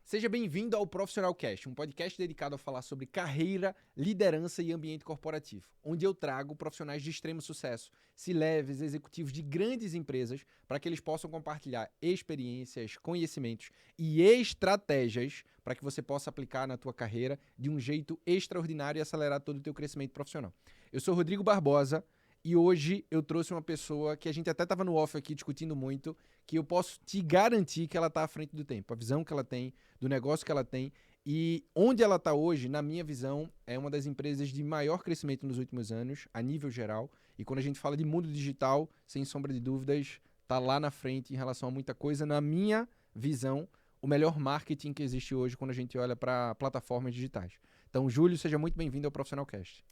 Seja bem-vindo ao Profissional Cast, um podcast dedicado a falar sobre carreira, liderança e ambiente corporativo, onde eu trago profissionais de extremo sucesso, C-levels, executivos de grandes empresas, para que eles possam compartilhar experiências, conhecimentos e estratégias para que você possa aplicar na tua carreira de um jeito extraordinário e acelerar todo o teu crescimento profissional. Eu sou Rodrigo Barbosa e hoje eu trouxe uma pessoa que a gente até estava no off aqui discutindo muito, que eu posso te garantir que ela está à frente do tempo, a visão que ela tem, do negócio que ela tem e onde ela está hoje, na minha visão, é uma das empresas de maior crescimento nos últimos anos, a nível geral. E quando a gente fala de mundo digital, sem sombra de dúvidas, está lá na frente em relação a muita coisa. Na minha visão, o melhor marketing que existe hoje quando a gente olha para plataformas digitais. Então, Júlio, seja muito bem-vindo ao Profissional Cast.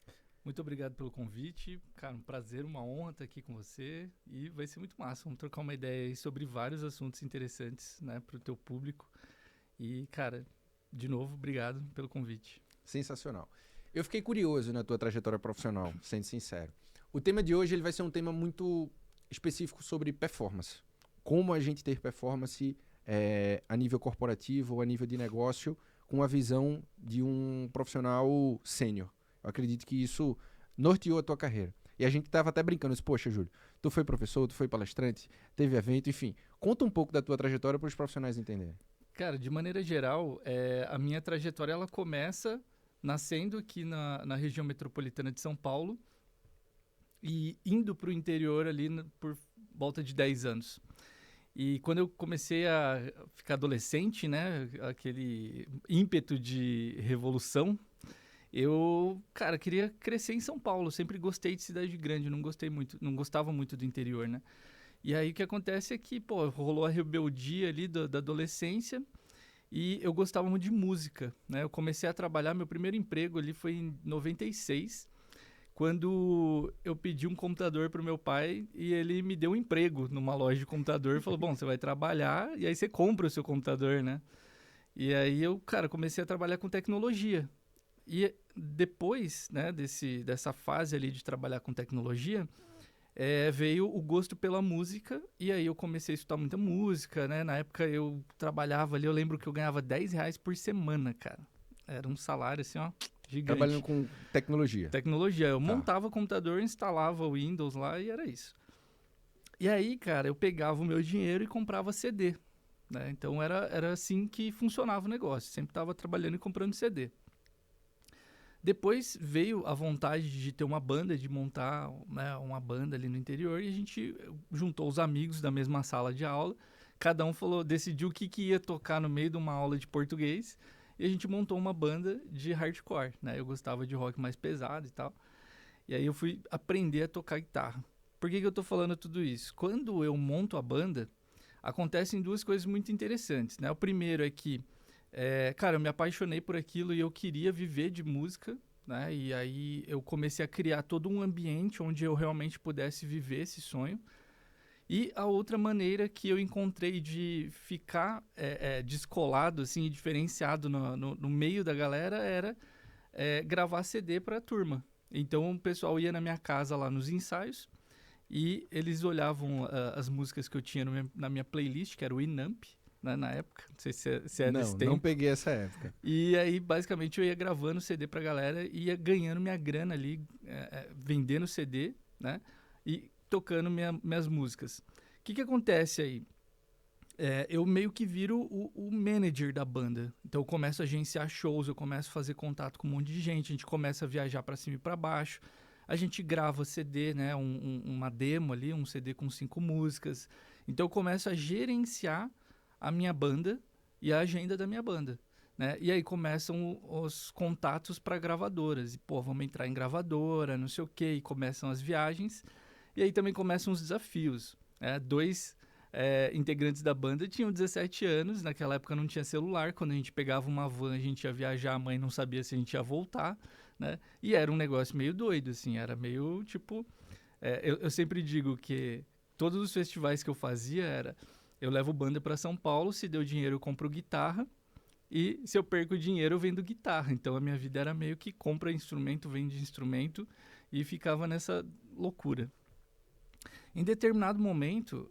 Muito obrigado pelo convite. Cara, um prazer, uma honra estar aqui com você e vai ser muito massa. Vamos trocar uma ideia aí sobre vários assuntos interessantes, né, para o teu público. E, cara, de novo, obrigado pelo convite. Sensacional. Eu fiquei curioso na tua trajetória profissional, sendo sincero. O tema de hoje ele vai ser um tema muito específico sobre performance. Como a gente ter performance a nível corporativo ou a nível de negócio com a visão de um profissional sênior. Eu acredito que isso norteou a tua carreira. E a gente estava até brincando, disse, poxa, Júlio, tu foi professor, tu foi palestrante, teve evento, enfim. Conta um pouco da tua trajetória para os profissionais entenderem. Cara, de maneira geral, a minha trajetória ela começa nascendo aqui na região metropolitana de São Paulo e indo para o interior ali por volta de 10 anos. E quando eu comecei a ficar adolescente, né, aquele ímpeto de revolução, eu, cara, queria crescer em São Paulo. Sempre gostei de cidade grande, não gostava muito do interior, né? E aí o que acontece é que, pô, rolou a rebeldia ali da adolescência e eu gostava muito de música, né? Eu comecei a trabalhar, meu primeiro emprego ali foi em 96, quando eu pedi um computador pro meu pai e ele me deu um emprego numa loja de computador e falou, bom, você vai trabalhar e aí você compra o seu computador, né? E aí eu, cara, comecei a trabalhar com tecnologia. E depois, né, dessa fase ali de trabalhar com tecnologia, veio o gosto pela música e aí eu comecei a estudar muita música, né? Na época eu trabalhava ali, eu lembro que eu ganhava R$10 por semana, cara. Era um salário assim, ó, gigante. Trabalhando com tecnologia. Tecnologia. Eu montava o computador, instalava o Windows lá e era isso. E aí, cara, eu pegava o meu dinheiro e comprava CD, né? Então era assim que funcionava o negócio. Sempre estava trabalhando e comprando CD. Depois veio a vontade de ter uma banda, de montar, né, uma banda ali no interior e a gente juntou os amigos da mesma sala de aula. Cada um decidiu o que ia tocar no meio de uma aula de português e a gente montou uma banda de hardcore, né? Eu gostava de rock mais pesado e tal. E aí eu fui aprender a tocar guitarra. Por que eu tô falando tudo isso? Quando eu monto a banda, acontecem duas coisas muito interessantes, né? O primeiro é que cara, eu me apaixonei por aquilo e eu queria viver de música, né? E aí eu comecei a criar todo um ambiente onde eu realmente pudesse viver esse sonho. E a outra maneira que eu encontrei de ficar descolado, assim, diferenciado no meio da galera era gravar CD para a turma. Então o pessoal ia na minha casa lá nos ensaios e eles olhavam as músicas que eu tinha na minha playlist, que era o Inamp, né, na época, não sei se é desse tempo. Não peguei essa época. E aí, basicamente, eu ia gravando CD pra galera e ia ganhando minha grana ali, vendendo CD, né, e tocando minhas músicas. O que acontece aí? Eu meio que viro o manager da banda. Então, eu começo a agenciar shows, eu começo a fazer contato com um monte de gente, a gente começa a viajar pra cima e pra baixo, a gente grava CD, né, uma demo ali, um CD com 5 músicas. Então, eu começo a gerenciar a minha banda e a agenda da minha banda, né? E aí começam os contatos para gravadoras. E, pô, vamos entrar em gravadora, não sei o quê. E começam as viagens. E aí também começam os desafios, né? Dois integrantes da banda tinham 17 anos. Naquela época não tinha celular. Quando a gente pegava uma van, a gente ia viajar. A mãe não sabia se a gente ia voltar, né? E era um negócio meio doido, assim. Era meio, tipo... eu sempre digo que todos os festivais que eu fazia era... Eu levo banda para São Paulo, se deu dinheiro eu compro guitarra e se eu perco dinheiro eu vendo guitarra. Então a minha vida era meio que compra instrumento, vende instrumento e ficava nessa loucura. Em determinado momento,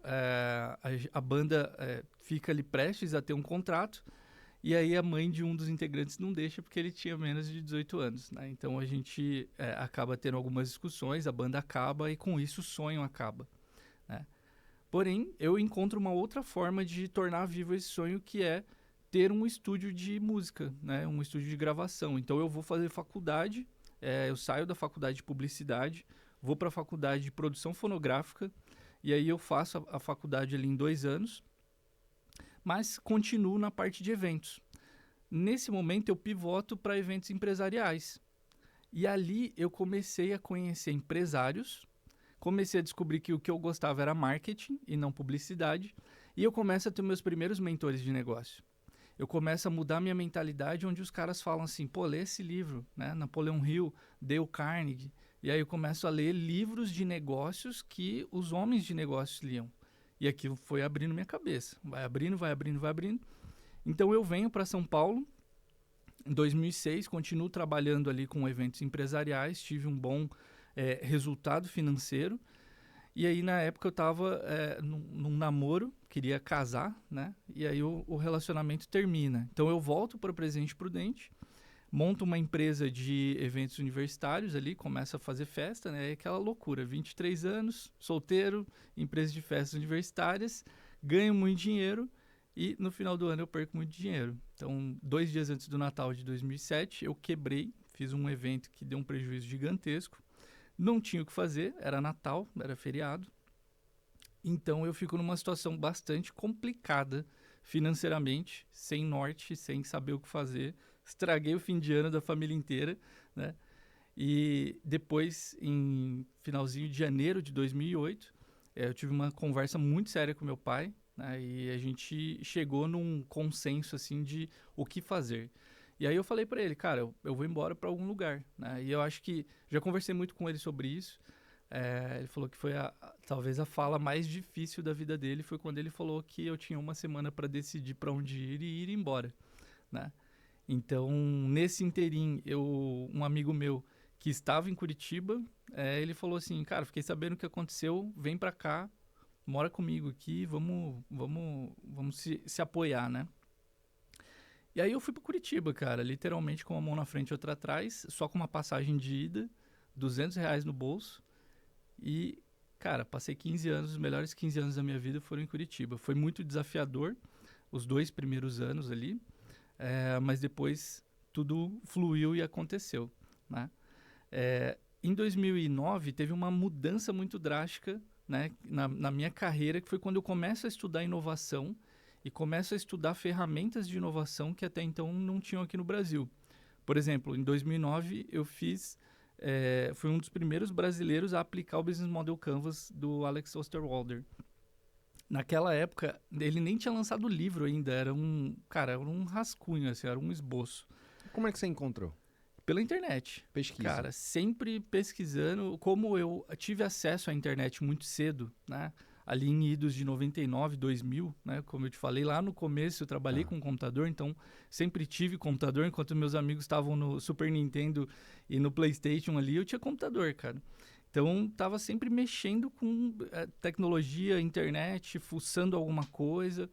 a banda fica ali prestes a ter um contrato, e aí a mãe de um dos integrantes não deixa porque ele tinha menos de 18 anos, né? Então a gente acaba tendo algumas discussões, a banda acaba e com isso o sonho acaba, né? Porém, eu encontro uma outra forma de tornar vivo esse sonho, que é ter um estúdio de música, né? Um estúdio de gravação. Então eu vou fazer faculdade, eu saio da faculdade de publicidade, vou para a faculdade de produção fonográfica, e aí eu faço a faculdade ali em 2 anos, mas continuo na parte de eventos. Nesse momento eu pivoto para eventos empresariais. E ali eu comecei a conhecer empresários, comecei a descobrir que o que eu gostava era marketing e não publicidade, e eu começo a ter meus primeiros mentores de negócio. Eu começo a mudar minha mentalidade, onde os caras falam assim, pô, lê esse livro, né? Napoleão Hill, Dale Carnegie. E aí eu começo a ler livros de negócios que os homens de negócios liam. E aquilo foi abrindo minha cabeça. Vai abrindo, vai abrindo, vai abrindo. Então eu venho para São Paulo, em 2006, continuo trabalhando ali com eventos empresariais, tive um bom resultado financeiro. E aí, na época, eu estava num namoro, queria casar, né? E aí o relacionamento termina. Então, eu volto para o Presidente Prudente, monto uma empresa de eventos universitários ali, começo a fazer festa, né? É aquela loucura, 23 anos, solteiro, empresa de festas universitárias, ganho muito dinheiro e no final do ano eu perco muito dinheiro. Então, 2 dias antes do Natal de 2007, eu quebrei, fiz um evento que deu um prejuízo gigantesco. Não tinha o que fazer, era Natal, era feriado. Então eu fico numa situação bastante complicada financeiramente, sem norte, sem saber o que fazer. Estraguei o fim de ano da família inteira, né? E depois, em finalzinho de janeiro de 2008, eu tive uma conversa muito séria com meu pai, né? E a gente chegou num consenso assim de o que fazer. E aí eu falei pra ele, cara, eu vou embora pra algum lugar, né? E eu acho que já conversei muito com ele sobre isso. Ele falou que foi talvez a fala mais difícil da vida dele, foi quando ele falou que eu tinha uma semana pra decidir pra onde ir e ir embora, né? Então, nesse interim, um amigo meu que estava em Curitiba, ele falou assim, cara, fiquei sabendo o que aconteceu, vem pra cá, mora comigo aqui, vamos se apoiar, né? E aí eu fui para Curitiba, cara, literalmente com uma mão na frente e outra atrás, só com uma passagem de ida, R$ 200 no bolso. E, cara, passei 15 anos, os melhores 15 anos da minha vida foram em Curitiba. Foi muito desafiador, os 2 primeiros anos ali, mas depois tudo fluiu e aconteceu, né? Em 2009 teve uma mudança muito drástica, né, na minha carreira, que foi quando eu começo a estudar inovação, e começo a estudar ferramentas de inovação que até então não tinham aqui no Brasil. Por exemplo, em 2009 eu fui um dos primeiros brasileiros a aplicar o Business Model Canvas do Alex Osterwalder. Naquela época, ele nem tinha lançado o livro ainda, era um rascunho, assim, era um esboço. Como é que você encontrou? Pela internet. Pesquisa. Cara, sempre pesquisando. Como eu tive acesso à internet muito cedo, né? Ali em idos de 99, 2000, né? Como eu te falei, lá no começo eu trabalhei com computador, então sempre tive computador, enquanto meus amigos estavam no Super Nintendo e no PlayStation ali, eu tinha computador, cara. Então, tava sempre mexendo com tecnologia, internet, fuçando alguma coisa,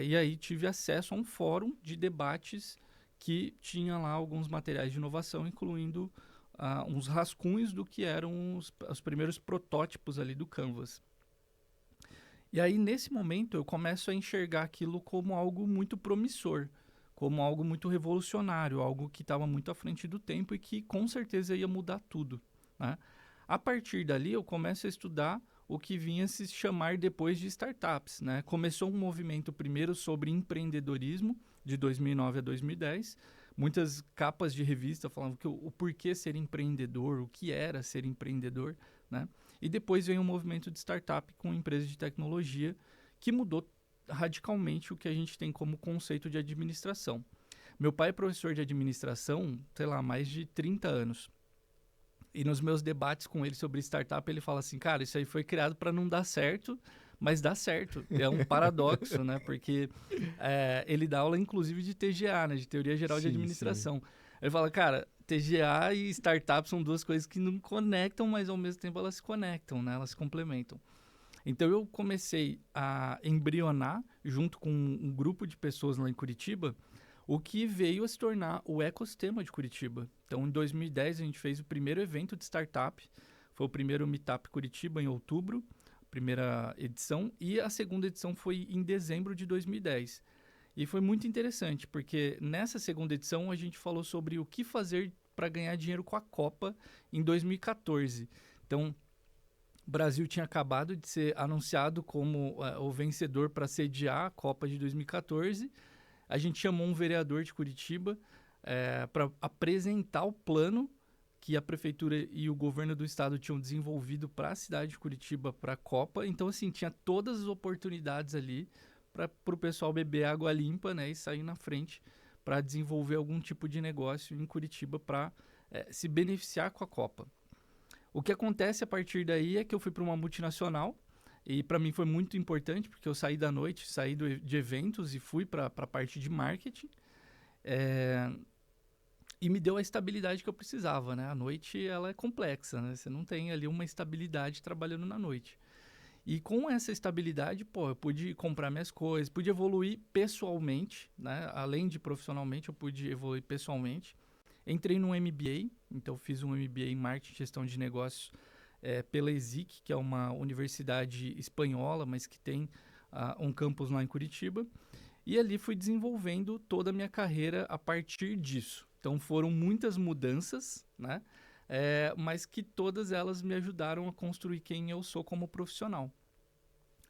e aí tive acesso a um fórum de debates que tinha lá alguns materiais de inovação, incluindo uns rascunhos do que eram os primeiros protótipos ali do Canvas. E aí, nesse momento, eu começo a enxergar aquilo como algo muito promissor, como algo muito revolucionário, algo que estava muito à frente do tempo e que com certeza ia mudar tudo, né? A partir dali, eu começo a estudar o que vinha se chamar depois de startups, né? Começou um movimento primeiro sobre empreendedorismo, de 2009 a 2010. Muitas capas de revista falavam que o porquê ser empreendedor, o que era ser empreendedor, né? E depois veio um movimento de startup com empresas de tecnologia que mudou radicalmente o que a gente tem como conceito de administração. Meu pai é professor de administração, sei lá, há mais de 30 anos. E nos meus debates com ele sobre startup, ele fala assim, cara, isso aí foi criado para não dar certo, mas dá certo. É um paradoxo, né? Porque ele dá aula, inclusive, de TGA, né? De Teoria Geral de Administração. Ele fala, cara, TGA e startup são duas coisas que não conectam, mas ao mesmo tempo elas se conectam, né? Elas se complementam. Então eu comecei a embrionar, junto com um grupo de pessoas lá em Curitiba, o que veio a se tornar o ecossistema de Curitiba. Então em 2010 a gente fez o primeiro evento de startup, foi o primeiro Meetup Curitiba em outubro, primeira edição, e a segunda edição foi em dezembro de 2010. E foi muito interessante, porque nessa segunda edição a gente falou sobre o que fazer para ganhar dinheiro com a Copa em 2014. Então, o Brasil tinha acabado de ser anunciado como o vencedor para sediar a Copa de 2014. A gente chamou um vereador de Curitiba para apresentar o plano que a prefeitura e o governo do estado tinham desenvolvido para a cidade de Curitiba, para a Copa. Então, assim, tinha todas as oportunidades ali para o pessoal beber água limpa, né, e sair na frente para desenvolver algum tipo de negócio em Curitiba para se beneficiar com a Copa. O que acontece a partir daí é que eu fui para uma multinacional e para mim foi muito importante porque eu saí da noite, saí de eventos e fui para a parte de marketing. E me deu a estabilidade que eu precisava, né? A noite, ela é complexa, né? Você não tem ali uma estabilidade trabalhando na noite. E com essa estabilidade, pô, eu pude comprar minhas coisas, pude evoluir pessoalmente, né? Além de profissionalmente, eu pude evoluir pessoalmente. Entrei num MBA, então fiz um MBA em Marketing e Gestão de Negócios pela ESIC, que é uma universidade espanhola, mas que tem um campus lá em Curitiba. E ali fui desenvolvendo toda a minha carreira a partir disso. Então foram muitas mudanças, né? Mas que todas elas me ajudaram a construir quem eu sou como profissional.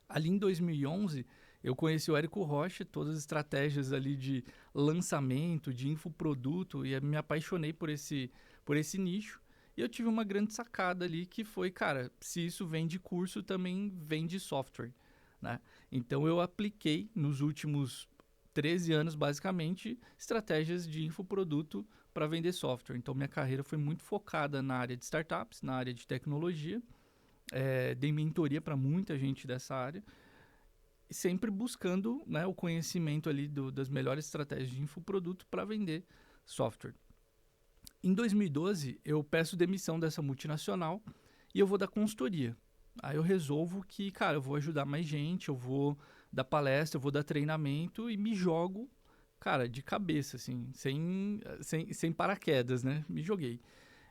Ali em 2011, eu conheci o Érico Rocha, todas as estratégias ali de lançamento, de infoproduto, e me apaixonei por esse nicho. E eu tive uma grande sacada ali que foi, cara, se isso vem de curso, também vem de software, né? Então eu apliquei nos últimos 13 anos, basicamente, estratégias de infoproduto para vender software. Então minha carreira foi muito focada na área de startups, na área de tecnologia. Dei mentoria para muita gente dessa área, sempre buscando, né, o conhecimento ali das melhores estratégias de infoproduto para vender software. Em 2012, eu peço demissão dessa multinacional e eu vou dar consultoria. Aí eu resolvo que, cara, eu vou ajudar mais gente, eu vou dar palestra, eu vou dar treinamento e me jogo, cara, de cabeça, assim, sem paraquedas, né? Me joguei.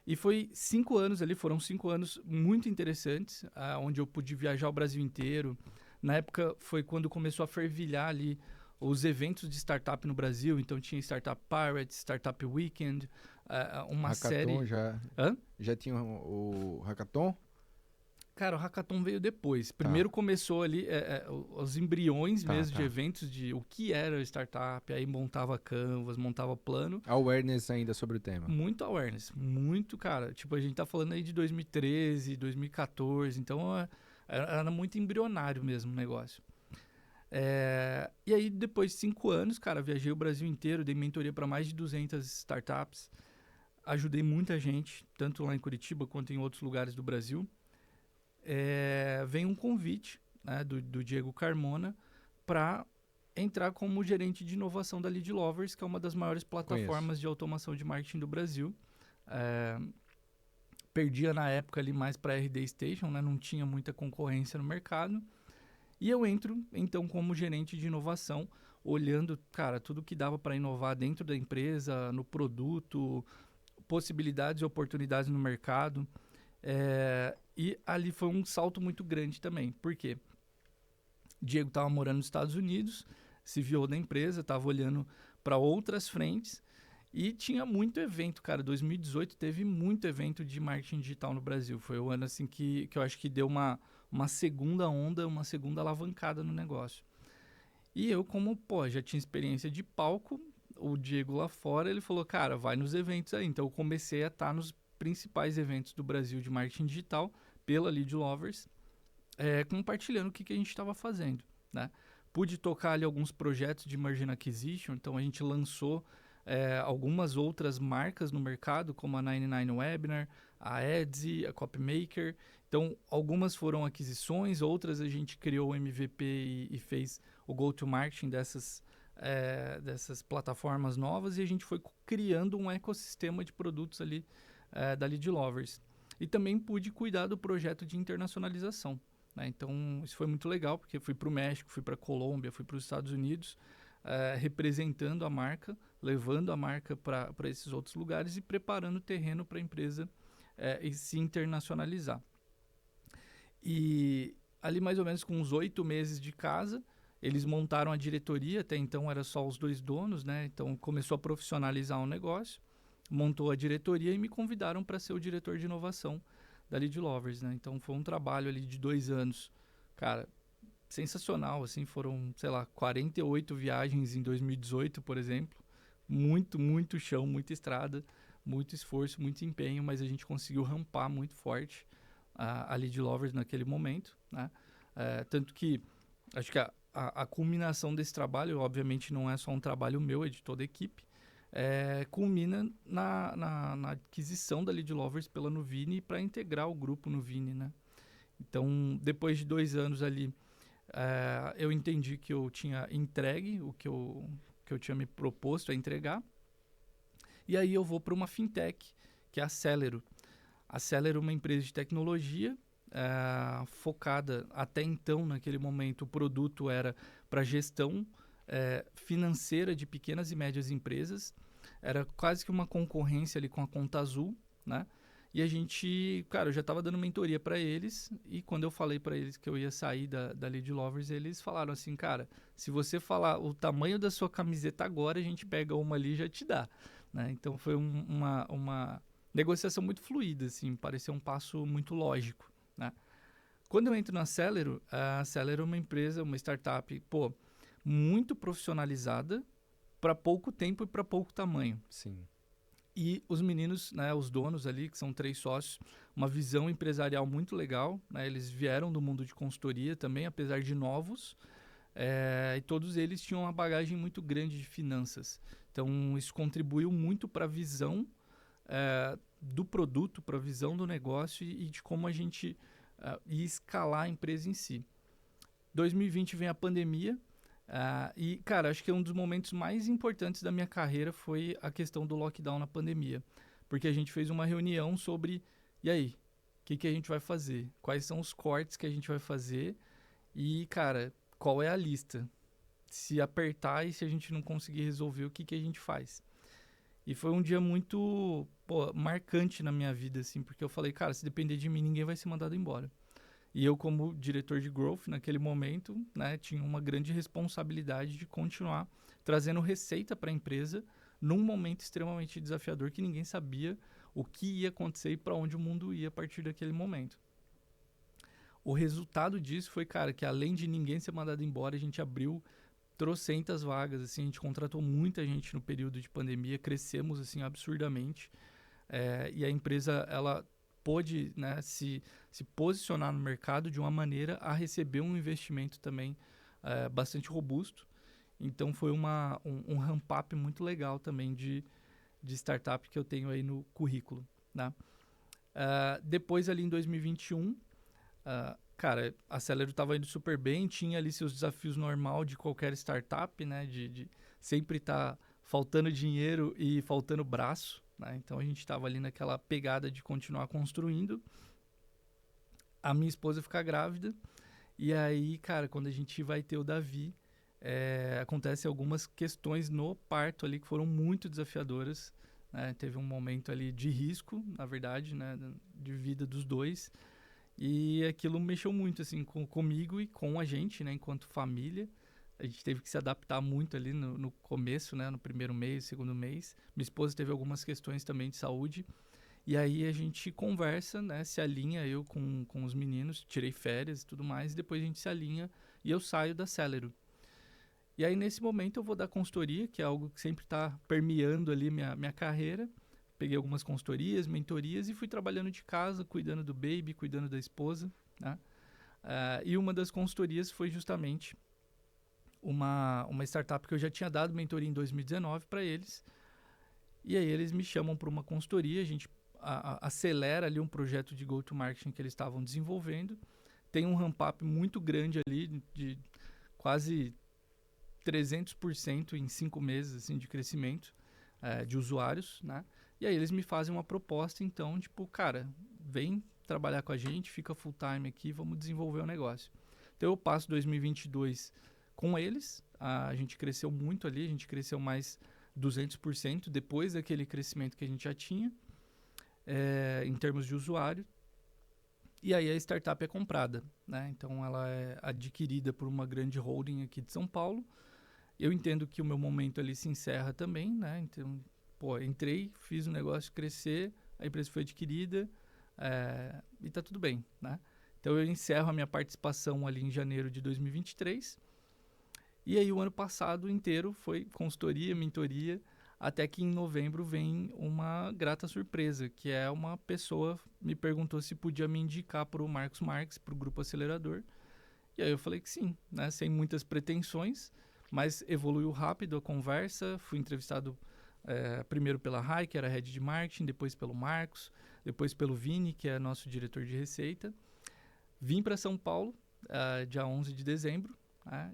E foi 5 anos ali, foram 5 anos muito interessantes, onde eu pude viajar o Brasil inteiro. Na época foi quando começou a fervilhar ali os eventos de startup no Brasil. Então tinha Startup Pirates, Startup Weekend, uma Hackathon série... já, Hã? já tinha o Hackathon? Cara, o Hackathon veio depois. Tá. Primeiro começou ali os embriões mesmo Tá. de eventos de o que era startup. Aí montava canvas, montava plano. Awareness ainda sobre o tema. Muito awareness, muito, cara. Tipo, a gente tá falando aí de 2013, 2014, então era muito embrionário mesmo o negócio. E aí, depois de 5 anos, cara, viajei o Brasil inteiro, dei mentoria para mais de 200 startups, ajudei muita gente, tanto lá em Curitiba quanto em outros lugares do Brasil. Vem um convite, né, do Diego Carmona para entrar como gerente de inovação da Lead Lovers, que é uma das maiores plataformas de automação de marketing do Brasil. Perdia na época ali mais para a RD Station, né? Não tinha muita concorrência no mercado. E eu entro, então, como gerente de inovação, olhando, cara, tudo que dava para inovar dentro da empresa, no produto, possibilidades e oportunidades no mercado. E ali foi um salto muito grande também. Por quê? Diego estava morando nos Estados Unidos, se viu da empresa, estava olhando para outras frentes e tinha muito evento, cara. 2018 teve muito evento de marketing digital no Brasil. Foi o ano assim que eu acho que deu uma segunda onda, uma segunda alavancada no negócio. E eu, como já tinha experiência de palco, o Diego lá fora, ele falou, cara, vai nos eventos aí. Então eu comecei a estar nos principais eventos do Brasil de marketing digital pela Lead Lovers, compartilhando o que a gente estava fazendo, né? Pude tocar ali alguns projetos de Merger Acquisition, então a gente lançou algumas outras marcas no mercado, como a 99 Webinar, a Etsy, a Copymaker. Então, algumas foram aquisições, outras a gente criou o MVP e fez o go-to-marketing dessas plataformas novas, e a gente foi criando um ecossistema de produtos ali da Lead Lovers. E também pude cuidar do projeto de internacionalização, né? Então, isso foi muito legal, porque fui para o México, fui para a Colômbia, fui para os Estados Unidos, representando a marca, levando a marca para esses outros lugares e preparando o terreno para a empresa se internacionalizar. E ali, mais ou menos com uns 8 meses de casa, eles montaram a diretoria. Até então era só os 2 donos, né? Então começou a profissionalizar o negócio, montou a diretoria e me convidaram para ser o diretor de inovação da Lead Lovers, né? Então foi um trabalho ali de 2 anos, cara, sensacional, assim. Foram, sei lá, 48 viagens em 2018, por exemplo. Muito chão, muita estrada, muito esforço, muito empenho, mas a gente conseguiu rampar muito forte a Lead Lovers naquele momento, né? Tanto que acho que a culminação desse trabalho, obviamente, não é só um trabalho meu, é de toda a equipe, culmina na aquisição da Lead Lovers pela Nuvini para integrar o grupo Nuvini, né? Então, depois de 2 anos ali, eu entendi que eu tinha entregue o que eu tinha me proposto a entregar. E aí eu vou para uma fintech, que é a Celero. A Celero é uma empresa de tecnologia focada, até então, naquele momento, o produto era para gestão financeira de pequenas e médias empresas. Era quase que uma concorrência ali com a Conta Azul, né? E a gente, cara, eu já estava dando mentoria para eles, e quando eu falei para eles que eu ia sair da Lead Lovers, eles falaram assim, cara, se você falar o tamanho da sua camiseta agora, a gente pega uma ali e já te dá, né? Então foi uma negociação muito fluida, assim, pareceu um passo muito lógico, né? Quando eu entro na Celero, a Celero é uma empresa, uma startup, pô, muito profissionalizada para pouco tempo e para pouco tamanho. Sim. E os meninos, né, os donos ali, que são 3 sócios, uma visão empresarial muito legal, né? Eles vieram do mundo de consultoria também, apesar de novos, e todos eles tinham uma bagagem muito grande de finanças. Então, isso contribuiu muito para a visão do produto, para a visão do negócio e de como a gente ia escalar a empresa em si. 2020 vem a pandemia, e, cara, acho que um dos momentos mais importantes da minha carreira foi a questão do lockdown na pandemia. Porque a gente fez uma reunião sobre, e aí, o que a gente vai fazer? Quais são os cortes que a gente vai fazer? E, cara, qual é a lista? Se apertar e se a gente não conseguir resolver, o que a gente faz? E foi um dia muito marcante na minha vida, assim, porque eu falei, cara, se depender de mim, ninguém vai ser mandado embora. E eu, como diretor de growth, naquele momento, né, tinha uma grande responsabilidade de continuar trazendo receita para a empresa num momento extremamente desafiador que ninguém sabia o que ia acontecer e para onde o mundo ia a partir daquele momento. O resultado disso foi, cara, que além de ninguém ser mandado embora, a gente abriu trocentas vagas, assim, a gente contratou muita gente no período de pandemia, crescemos, assim, absurdamente. E a empresa, ela pôde, né, se posicionar no mercado de uma maneira a receber um investimento também bastante robusto. Então foi um ramp-up muito legal também de startup que eu tenho aí no currículo, né? Depois ali em 2021, cara, a Celero estava indo super bem, tinha ali seus desafios normal de qualquer startup, né? De sempre estar faltando dinheiro e faltando braço, né? Então a gente estava ali naquela pegada de continuar construindo. A minha esposa fica grávida. E aí, cara, quando a gente vai ter o Davi, acontecem algumas questões no parto ali que foram muito desafiadoras, né? Teve um momento ali de risco, na verdade, né? De vida dos dois. E aquilo mexeu muito, assim, comigo e com a gente, né? Enquanto família. A gente teve que se adaptar muito ali no começo, né? No primeiro mês, segundo mês. Minha esposa teve algumas questões também de saúde. E aí a gente conversa, né? Se alinha, eu com os meninos. Tirei férias e tudo mais. E depois a gente se alinha e eu saio da Celero. E aí nesse momento eu vou dar consultoria, que é algo que sempre está permeando ali minha carreira. Peguei algumas consultorias, mentorias e fui trabalhando de casa, cuidando do baby, cuidando da esposa, né? E uma das consultorias foi justamente uma startup que eu já tinha dado mentoria em 2019 para eles. E aí eles me chamam para uma consultoria, a gente acelera ali um projeto de go-to-marketing que eles estavam desenvolvendo. Tem um ramp-up muito grande ali, de quase 300% em 5 meses assim, de crescimento de usuários, né? E aí eles me fazem uma proposta, então, tipo, cara, vem trabalhar com a gente, fica full time aqui, vamos desenvolver o negócio. Então eu passo 2022 com eles, a gente cresceu muito ali, a gente cresceu mais 200% depois daquele crescimento que a gente já tinha, em termos de usuário. E aí a startup é comprada, né? Então ela é adquirida por uma grande holding aqui de São Paulo. Eu entendo que o meu momento ali se encerra também, né? Então, pô, entrei, fiz o negócio crescer, a empresa foi adquirida e tá tudo bem, né? Então eu encerro a minha participação ali em janeiro de 2023. E aí o ano passado inteiro foi consultoria, mentoria, até que em novembro vem uma grata surpresa, que é uma pessoa me perguntou se podia me indicar para o Marcos Marques, para o Grupo Acelerador. E aí eu falei que sim, né? Sem muitas pretensões, mas evoluiu rápido a conversa. Fui entrevistado primeiro pela Rai, que era head de marketing, depois pelo Marcos, depois pelo Vini, que é nosso diretor de receita. Vim para São Paulo, dia 11 de dezembro,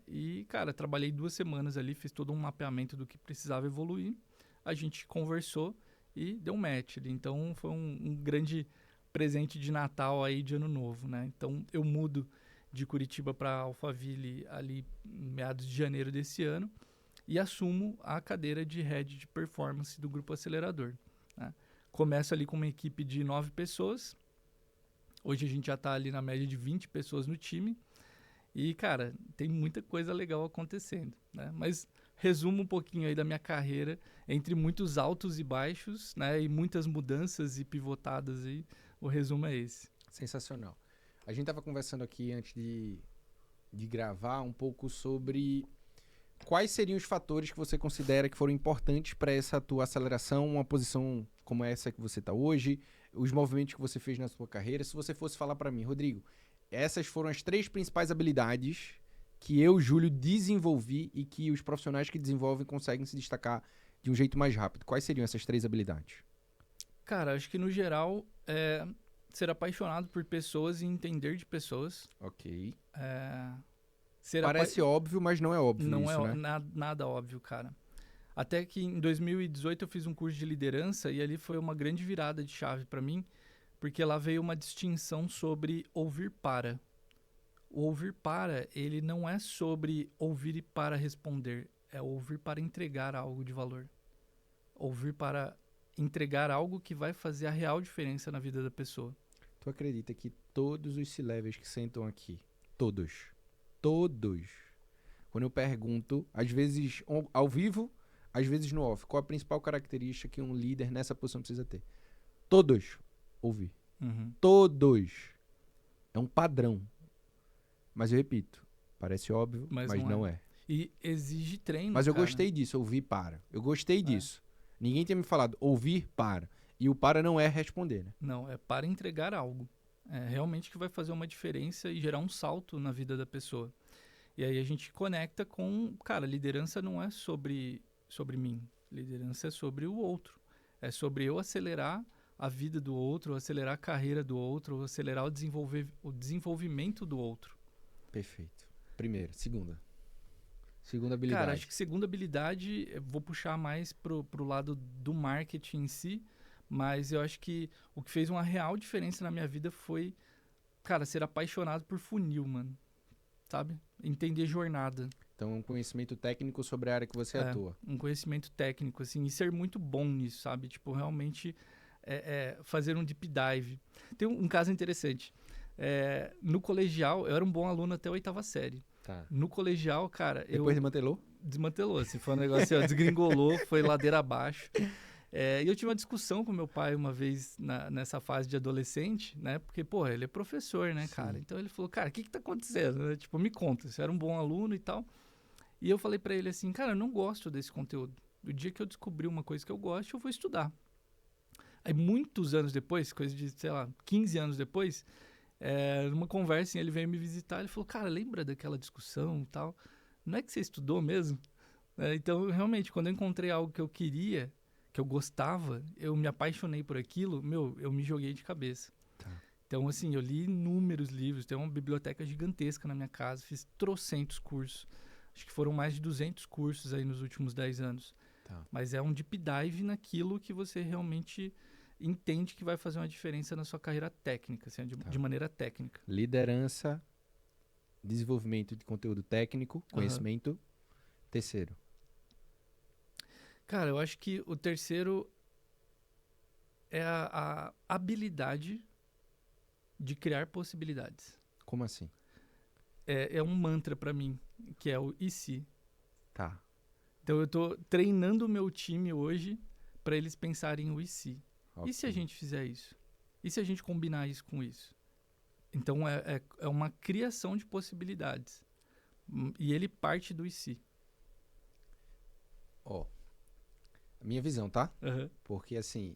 e, cara, trabalhei 2 semanas ali, fiz todo um mapeamento do que precisava evoluir. A gente conversou e deu match ali. Então, foi um grande presente de Natal aí, de Ano Novo, né? Então, eu mudo de Curitiba para Alphaville ali em meados de janeiro desse ano e assumo a cadeira de Head de Performance do Grupo Acelerador, né? Começo ali com uma equipe de 9 pessoas. Hoje a gente já está ali na média de 20 pessoas no time. E, cara, tem muita coisa legal acontecendo, né? Mas resumo um pouquinho aí da minha carreira, entre muitos altos e baixos, né? E muitas mudanças e pivotadas aí. O resumo é esse. Sensacional. A gente estava conversando aqui antes de gravar um pouco sobre quais seriam os fatores que você considera que foram importantes para essa tua aceleração, uma posição como essa que você está hoje, os movimentos que você fez na sua carreira. Se você fosse falar para mim, Rodrigo, essas foram as 3 principais habilidades que eu, Júlio, desenvolvi e que os profissionais que desenvolvem conseguem se destacar de um jeito mais rápido. Quais seriam essas 3 habilidades? Cara, acho que no geral ser apaixonado por pessoas e entender de pessoas. Ok. Parece óbvio, mas não é óbvio não isso, é né? nada óbvio, cara. Até que em 2018 eu fiz um curso de liderança e ali foi uma grande virada de chave para mim, porque lá veio uma distinção sobre ouvir para. O ouvir para, ele não é sobre ouvir para responder, é ouvir para entregar algo de valor. Ouvir para entregar algo que vai fazer a real diferença na vida da pessoa. Tu acredita que todos os C-levels que sentam aqui, todos, quando eu pergunto, às vezes ao vivo, às vezes no off, qual a principal característica que um líder nessa posição precisa ter? Todos ouvir. Uhum. Todos. É um padrão. Mas eu repito, parece óbvio, mas não é. E exige treino, Mas eu cara. gostei disso, ouvir para. Eu gostei disso. Ninguém tinha me falado ouvir para. E o para não é responder, né? Não, é para entregar algo. É realmente que vai fazer uma diferença e gerar um salto na vida da pessoa. E aí a gente conecta com... Cara, liderança não é sobre mim. Liderança é sobre o outro. É sobre eu acelerar a vida do outro, acelerar a carreira do outro, acelerar o desenvolvimento do outro. Perfeito. Primeira. Segunda habilidade. Cara, acho que segunda habilidade, eu vou puxar mais pro lado do marketing em si, mas eu acho que o que fez uma real diferença na minha vida foi, cara, ser apaixonado por funil, mano. Sabe? Entender jornada. Então, um conhecimento técnico sobre a área que você atua. Um conhecimento técnico, assim, e ser muito bom nisso, sabe? Tipo, realmente fazer um deep dive. Tem um caso interessante. No colegial, eu era um bom aluno até a 8ª série. Tá. No colegial, cara, Depois desmantelou? Desmantelou, assim, foi um negócio, desgringolou, foi ladeira abaixo. E eu tive uma discussão com meu pai uma vez nessa fase de adolescente, né? Porque, pô, ele é professor, né, cara? Então ele falou, cara, o que tá acontecendo? Né? Tipo, me conta, você era um bom aluno e tal. E eu falei pra ele assim, cara, eu não gosto desse conteúdo. Do dia que eu descobrir uma coisa que eu gosto, eu vou estudar. Aí, muitos anos depois, coisa de, sei lá, 15 anos depois, numa conversa, ele veio me visitar, ele falou, cara, lembra daquela discussão e tal? Não é que você estudou mesmo? Então, realmente, quando eu encontrei algo que eu queria, que eu gostava, eu me apaixonei por aquilo, eu me joguei de cabeça. Tá. Então, assim, eu li inúmeros livros, tenho uma biblioteca gigantesca na minha casa, fiz trocentos cursos, Acho que foram mais de 200 cursos aí nos últimos 10 anos. Tá. Mas é um deep dive naquilo que você realmente entende que vai fazer uma diferença na sua carreira técnica, assim, de maneira técnica. Liderança, desenvolvimento de conteúdo técnico, conhecimento. Terceiro. Cara, eu acho que o terceiro é a habilidade de criar possibilidades. Como assim? É um mantra pra mim, que é o e se. Tá. Então eu tô treinando o meu time hoje pra eles pensarem o e se. Ok. E se a gente fizer isso? E se a gente combinar isso com isso? Então é uma criação de possibilidades. E ele parte do e se. Ó, a minha visão, tá? Uhum. Porque, assim,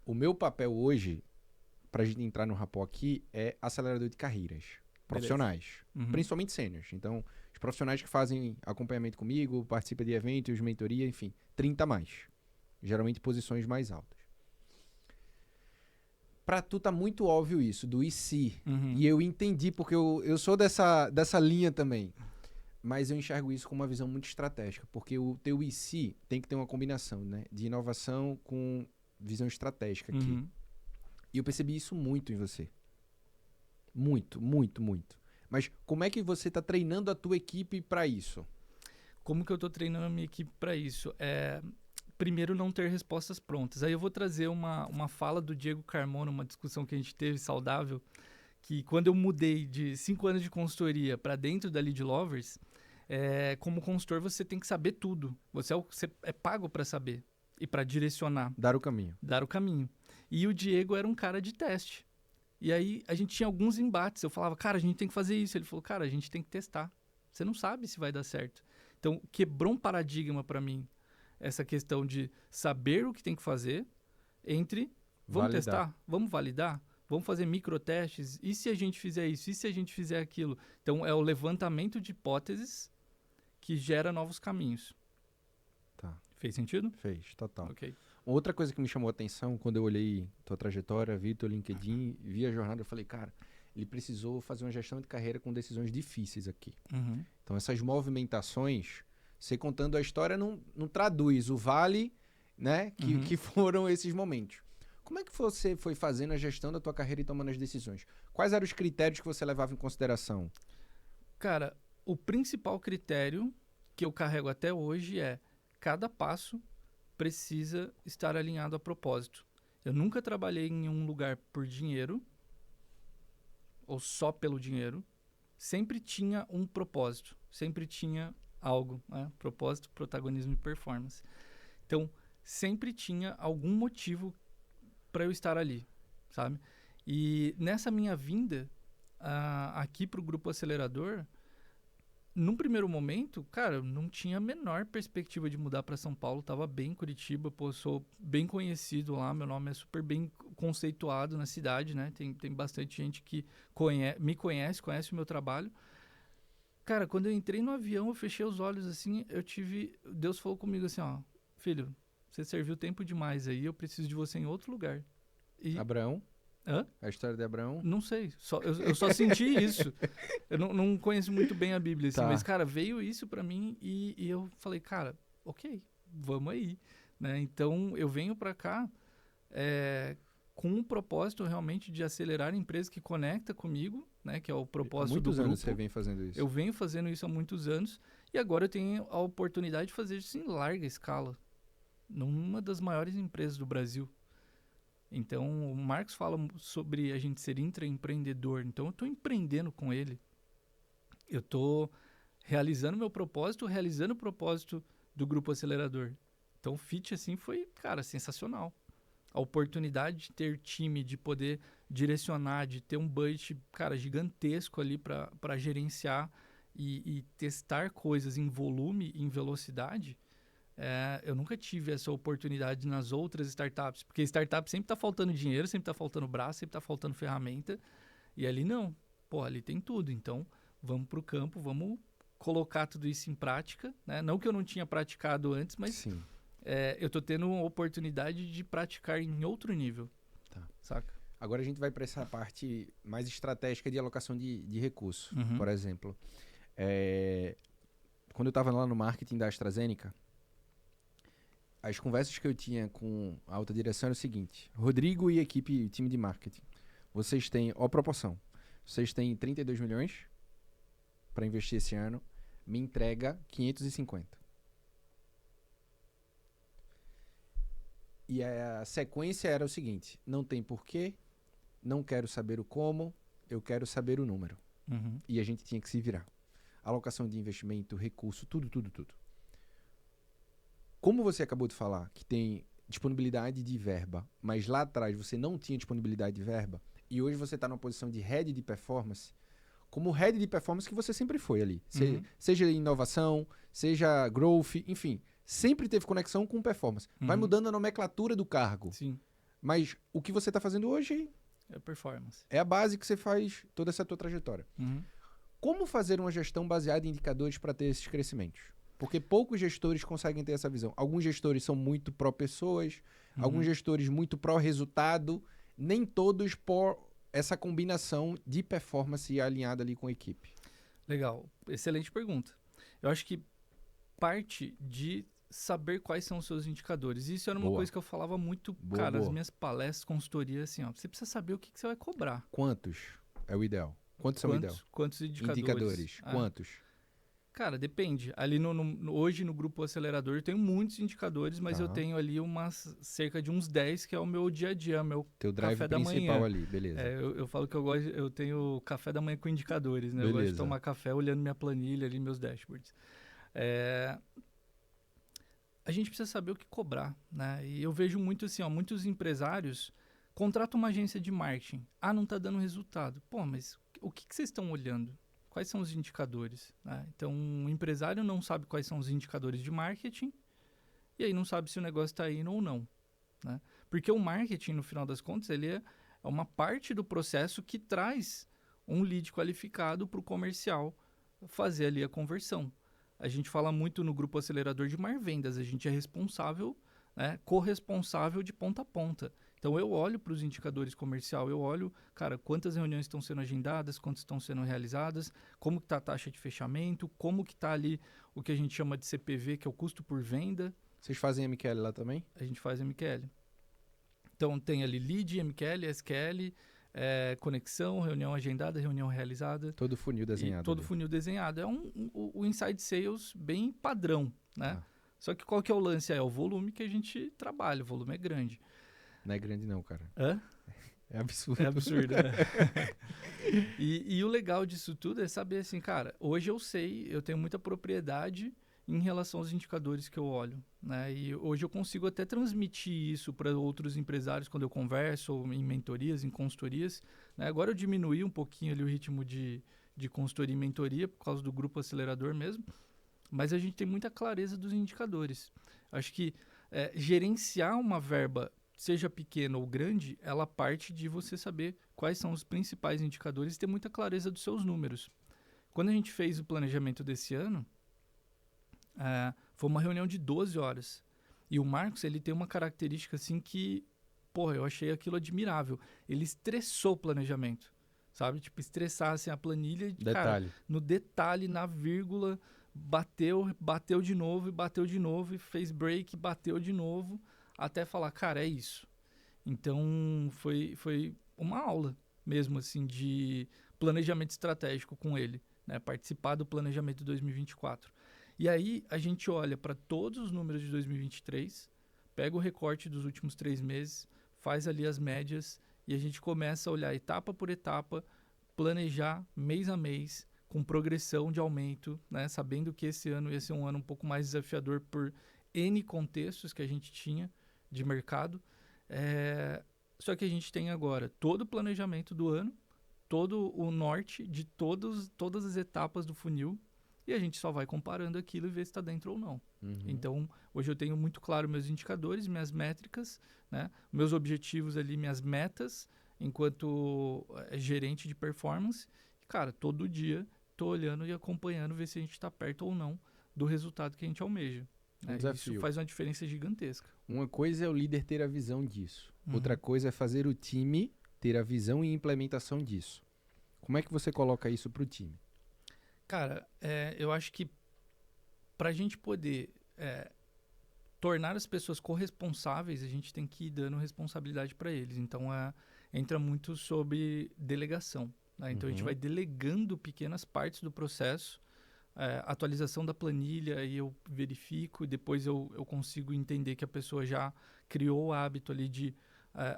o meu papel hoje, pra gente entrar no Rapó aqui, é acelerador de carreiras profissionais, Uhum. principalmente sêniors. Então, os profissionais que fazem acompanhamento comigo, participam de eventos, mentoria, enfim, 30 a mais. Geralmente posições mais altas. Pra tu tá muito óbvio isso, do e se. Uhum. E eu entendi, porque eu sou dessa linha também. Mas eu enxergo isso com uma visão muito estratégica, porque o teu e se tem que ter uma combinação, né, de inovação com visão estratégica aqui. Uhum. E eu percebi isso muito em você. Muito, muito, muito. Mas como é que você está treinando a tua equipe para isso? Como que eu tô treinando a minha equipe para isso? Primeiro, não ter respostas prontas. Aí eu vou trazer uma fala do Diego Carmona, uma discussão que a gente teve saudável, que quando eu mudei de 5 anos de consultoria para dentro da Lead Lovers, como consultor você tem que saber tudo. Você é pago para saber e para direcionar. Dar o caminho. Dar o caminho. E o Diego era um cara de teste. E aí a gente tinha alguns embates. Eu falava, cara, a gente tem que fazer isso. Ele falou, cara, a gente tem que testar. Você não sabe se vai dar certo. Então, quebrou um paradigma para mim essa questão de saber o que tem que fazer entre vamos testar, vamos validar, vamos fazer microtestes. E se a gente fizer isso? E se a gente fizer aquilo? Então, é o levantamento de hipóteses que gera novos caminhos. Tá. Fez sentido? Fez, total. Ok. Outra coisa que me chamou a atenção quando eu olhei tua trajetória, vi teu LinkedIn, vi a jornada, eu falei, cara, ele precisou fazer uma gestão de carreira com decisões difíceis aqui. Uhum. Então, essas movimentações, você contando a história não traduz o vale, né, que foram esses momentos. Como é que você foi fazendo a gestão da tua carreira e tomando as decisões? Quais eram os critérios que você levava em consideração? Cara, o principal critério que eu carrego até hoje é cada passo precisa estar alinhado a propósito. Eu nunca trabalhei em um lugar por dinheiro ou só pelo dinheiro. Sempre tinha um propósito, sempre tinha algo, né? Propósito, protagonismo e performance. Então, sempre tinha algum motivo para eu estar ali, sabe? E nessa minha vinda aqui para o Grupo Acelerador, num primeiro momento, cara, eu não tinha a menor perspectiva de mudar para São Paulo. Tava bem em Curitiba, pô, sou bem conhecido lá, meu nome é super bem conceituado na cidade, né? Tem bastante gente que me conhece o meu trabalho. Cara, quando eu entrei no avião, eu fechei os olhos assim, Deus falou comigo assim, ó, filho, você serviu tempo demais aí, eu preciso de você em outro lugar. E Abraão? Hã? A história de Abraão? Não sei, eu só senti isso. Eu não conheço muito bem a Bíblia, assim, Tá. mas, cara, veio isso pra mim e eu falei, cara, ok, vamos aí. Né? Então, eu venho pra cá com um propósito realmente de acelerar a empresa que conecta comigo, né? Que é o propósito do grupo. Há muitos anos você vem fazendo isso. Eu venho fazendo isso há muitos anos e agora eu tenho a oportunidade de fazer isso em larga escala, numa das maiores empresas do Brasil. Então, o Marcos fala sobre a gente ser intraempreendedor. Então, eu estou empreendendo com ele. Eu estou realizando meu propósito, realizando o propósito do Grupo Acelerador. Então, o fit, assim, foi, cara, sensacional. A oportunidade de ter time, de poder direcionar, de ter um budget, cara, gigantesco ali para gerenciar e testar coisas em volume, em velocidade. Eu nunca tive essa oportunidade nas outras startups, porque startup sempre está faltando dinheiro, sempre está faltando braço, sempre está faltando ferramenta, e ali não. Pô, ali tem tudo, então vamos para o campo, vamos colocar tudo isso em prática, né? Não que eu não tinha praticado antes, mas Sim. Eu tô tendo uma oportunidade de praticar em outro nível, Tá. saca? Agora a gente vai para essa parte mais estratégica de alocação de recursos, Uhum. por exemplo. Quando eu estava lá no marketing da AstraZeneca, as conversas que eu tinha com a alta direção era o seguinte: Rodrigo e equipe, time de marketing, vocês têm, ó, proporção, vocês têm 32 milhões para investir esse ano, me entrega 550. E a sequência era o seguinte: não tem porquê, não quero saber o como, eu quero saber o número. Uhum. E a gente tinha que se virar. Alocação de investimento, recurso, tudo. Como você acabou de falar, que tem disponibilidade de verba, mas lá atrás você não tinha disponibilidade de verba, e hoje você está numa posição de head de performance, como head de performance que você sempre foi ali. Seja inovação, seja growth, enfim, sempre teve conexão com performance. Vai mudando a nomenclatura do cargo. Sim. Mas o que você está fazendo hoje é performance. É a base que você faz toda essa tua trajetória. Como fazer uma gestão baseada em indicadores para ter esses crescimentos? Porque poucos gestores conseguem ter essa visão. Alguns gestores são muito pró-pessoas, alguns gestores muito pró-resultado, nem todos por essa combinação de performance alinhada ali com a equipe. Legal. Excelente pergunta. Eu acho que parte de saber quais são os seus indicadores. Isso era uma coisa que eu falava muito, nas minhas palestras, consultoria, assim, ó, você precisa saber o que você vai cobrar. Quantos é o ideal? Quantos são o ideal? Quantos indicadores? Quantos? Cara, depende. Ali hoje no grupo acelerador eu tenho muitos indicadores, mas eu tenho ali cerca de uns 10, que é o meu dia a dia, meu teu drive café da manhã. principal ali, beleza. Eu falo que eu tenho café da manhã com indicadores, né? Beleza. Eu gosto de tomar café olhando minha planilha ali, meus dashboards. A gente precisa saber o que cobrar, né? E eu vejo muito assim, ó, muitos empresários contratam uma agência de marketing. Não está dando resultado. Pô, mas o que vocês estão olhando? Quais são os indicadores? Né? Então, um empresário não sabe quais são os indicadores de marketing e aí não sabe se o negócio está indo ou não. Né? Porque o marketing, no final das contas, ele é uma parte do processo que traz um lead qualificado para o comercial fazer ali a conversão. A gente fala muito no grupo acelerador de vendas, a gente é responsável, né, corresponsável de ponta a ponta. Então, eu olho para os indicadores comercial, eu olho, cara, quantas reuniões estão sendo agendadas, quantas estão sendo realizadas, como está a taxa de fechamento, como que está ali o que a gente chama de CPV, que é o custo por venda. Vocês fazem MQL lá também? A gente faz MQL. Então, tem ali lead, MQL, SQL, conexão, reunião agendada, reunião realizada. Todo funil desenhado. Todo funil desenhado. É o inside sales bem padrão, né? Só que qual que é o lance? É o volume que a gente trabalha, o volume é grande. Não é grande não, cara. É absurdo. É absurdo, né? E o legal disso tudo é saber assim, cara, hoje eu tenho muita propriedade em relação aos indicadores que eu olho, né? E hoje eu consigo até transmitir isso para outros empresários quando eu converso, ou em mentorias, em consultorias, né? Agora eu diminuí um pouquinho ali o ritmo de consultoria e mentoria por causa do grupo acelerador mesmo, mas a gente tem muita clareza dos indicadores. Acho que gerenciar uma verba, seja pequena ou grande, ela parte de você saber quais são os principais indicadores e ter muita clareza dos seus números. Quando a gente fez o planejamento desse ano, foi uma reunião de 12 horas. E o Marcos, ele tem uma característica assim que, eu achei aquilo admirável. Ele estressou o planejamento, sabe? Tipo, estressar assim, a planilha, detalhe. Cara, no detalhe, na vírgula, bateu de novo, e fez break, bateu de novo, até falar, cara, é isso. Então, foi uma aula mesmo, assim, de planejamento estratégico com ele, né? Participar do planejamento de 2024. E aí, a gente olha para todos os números de 2023, pega o recorte dos últimos 3 meses, faz ali as médias e a gente começa a olhar etapa por etapa, planejar mês a mês, com progressão de aumento, né? Sabendo que esse ano ia ser um ano um pouco mais desafiador por N contextos que a gente tinha de mercado. Só que a gente tem agora todo o planejamento do ano, todo o norte de todas as etapas do funil, e a gente só vai comparando aquilo e ver se está dentro ou não. Então, hoje eu tenho muito claro meus indicadores, minhas métricas, né? Meus objetivos ali, minhas metas, enquanto gerente de performance. E, cara, todo dia estou olhando e acompanhando, ver se a gente está perto ou não do resultado que a gente almeja. Isso faz uma diferença gigantesca. Uma coisa é o líder ter a visão disso. Outra coisa é fazer o time ter a visão e implementação disso. Como é que você coloca isso para o time? Cara, eu acho que para a gente poder tornar as pessoas corresponsáveis, a gente tem que ir dando responsabilidade para eles. Então, entra muito sobre delegação, né? Então, a gente vai delegando pequenas partes do processo, atualização da planilha, aí eu verifico, e depois eu consigo entender que a pessoa já criou o hábito ali de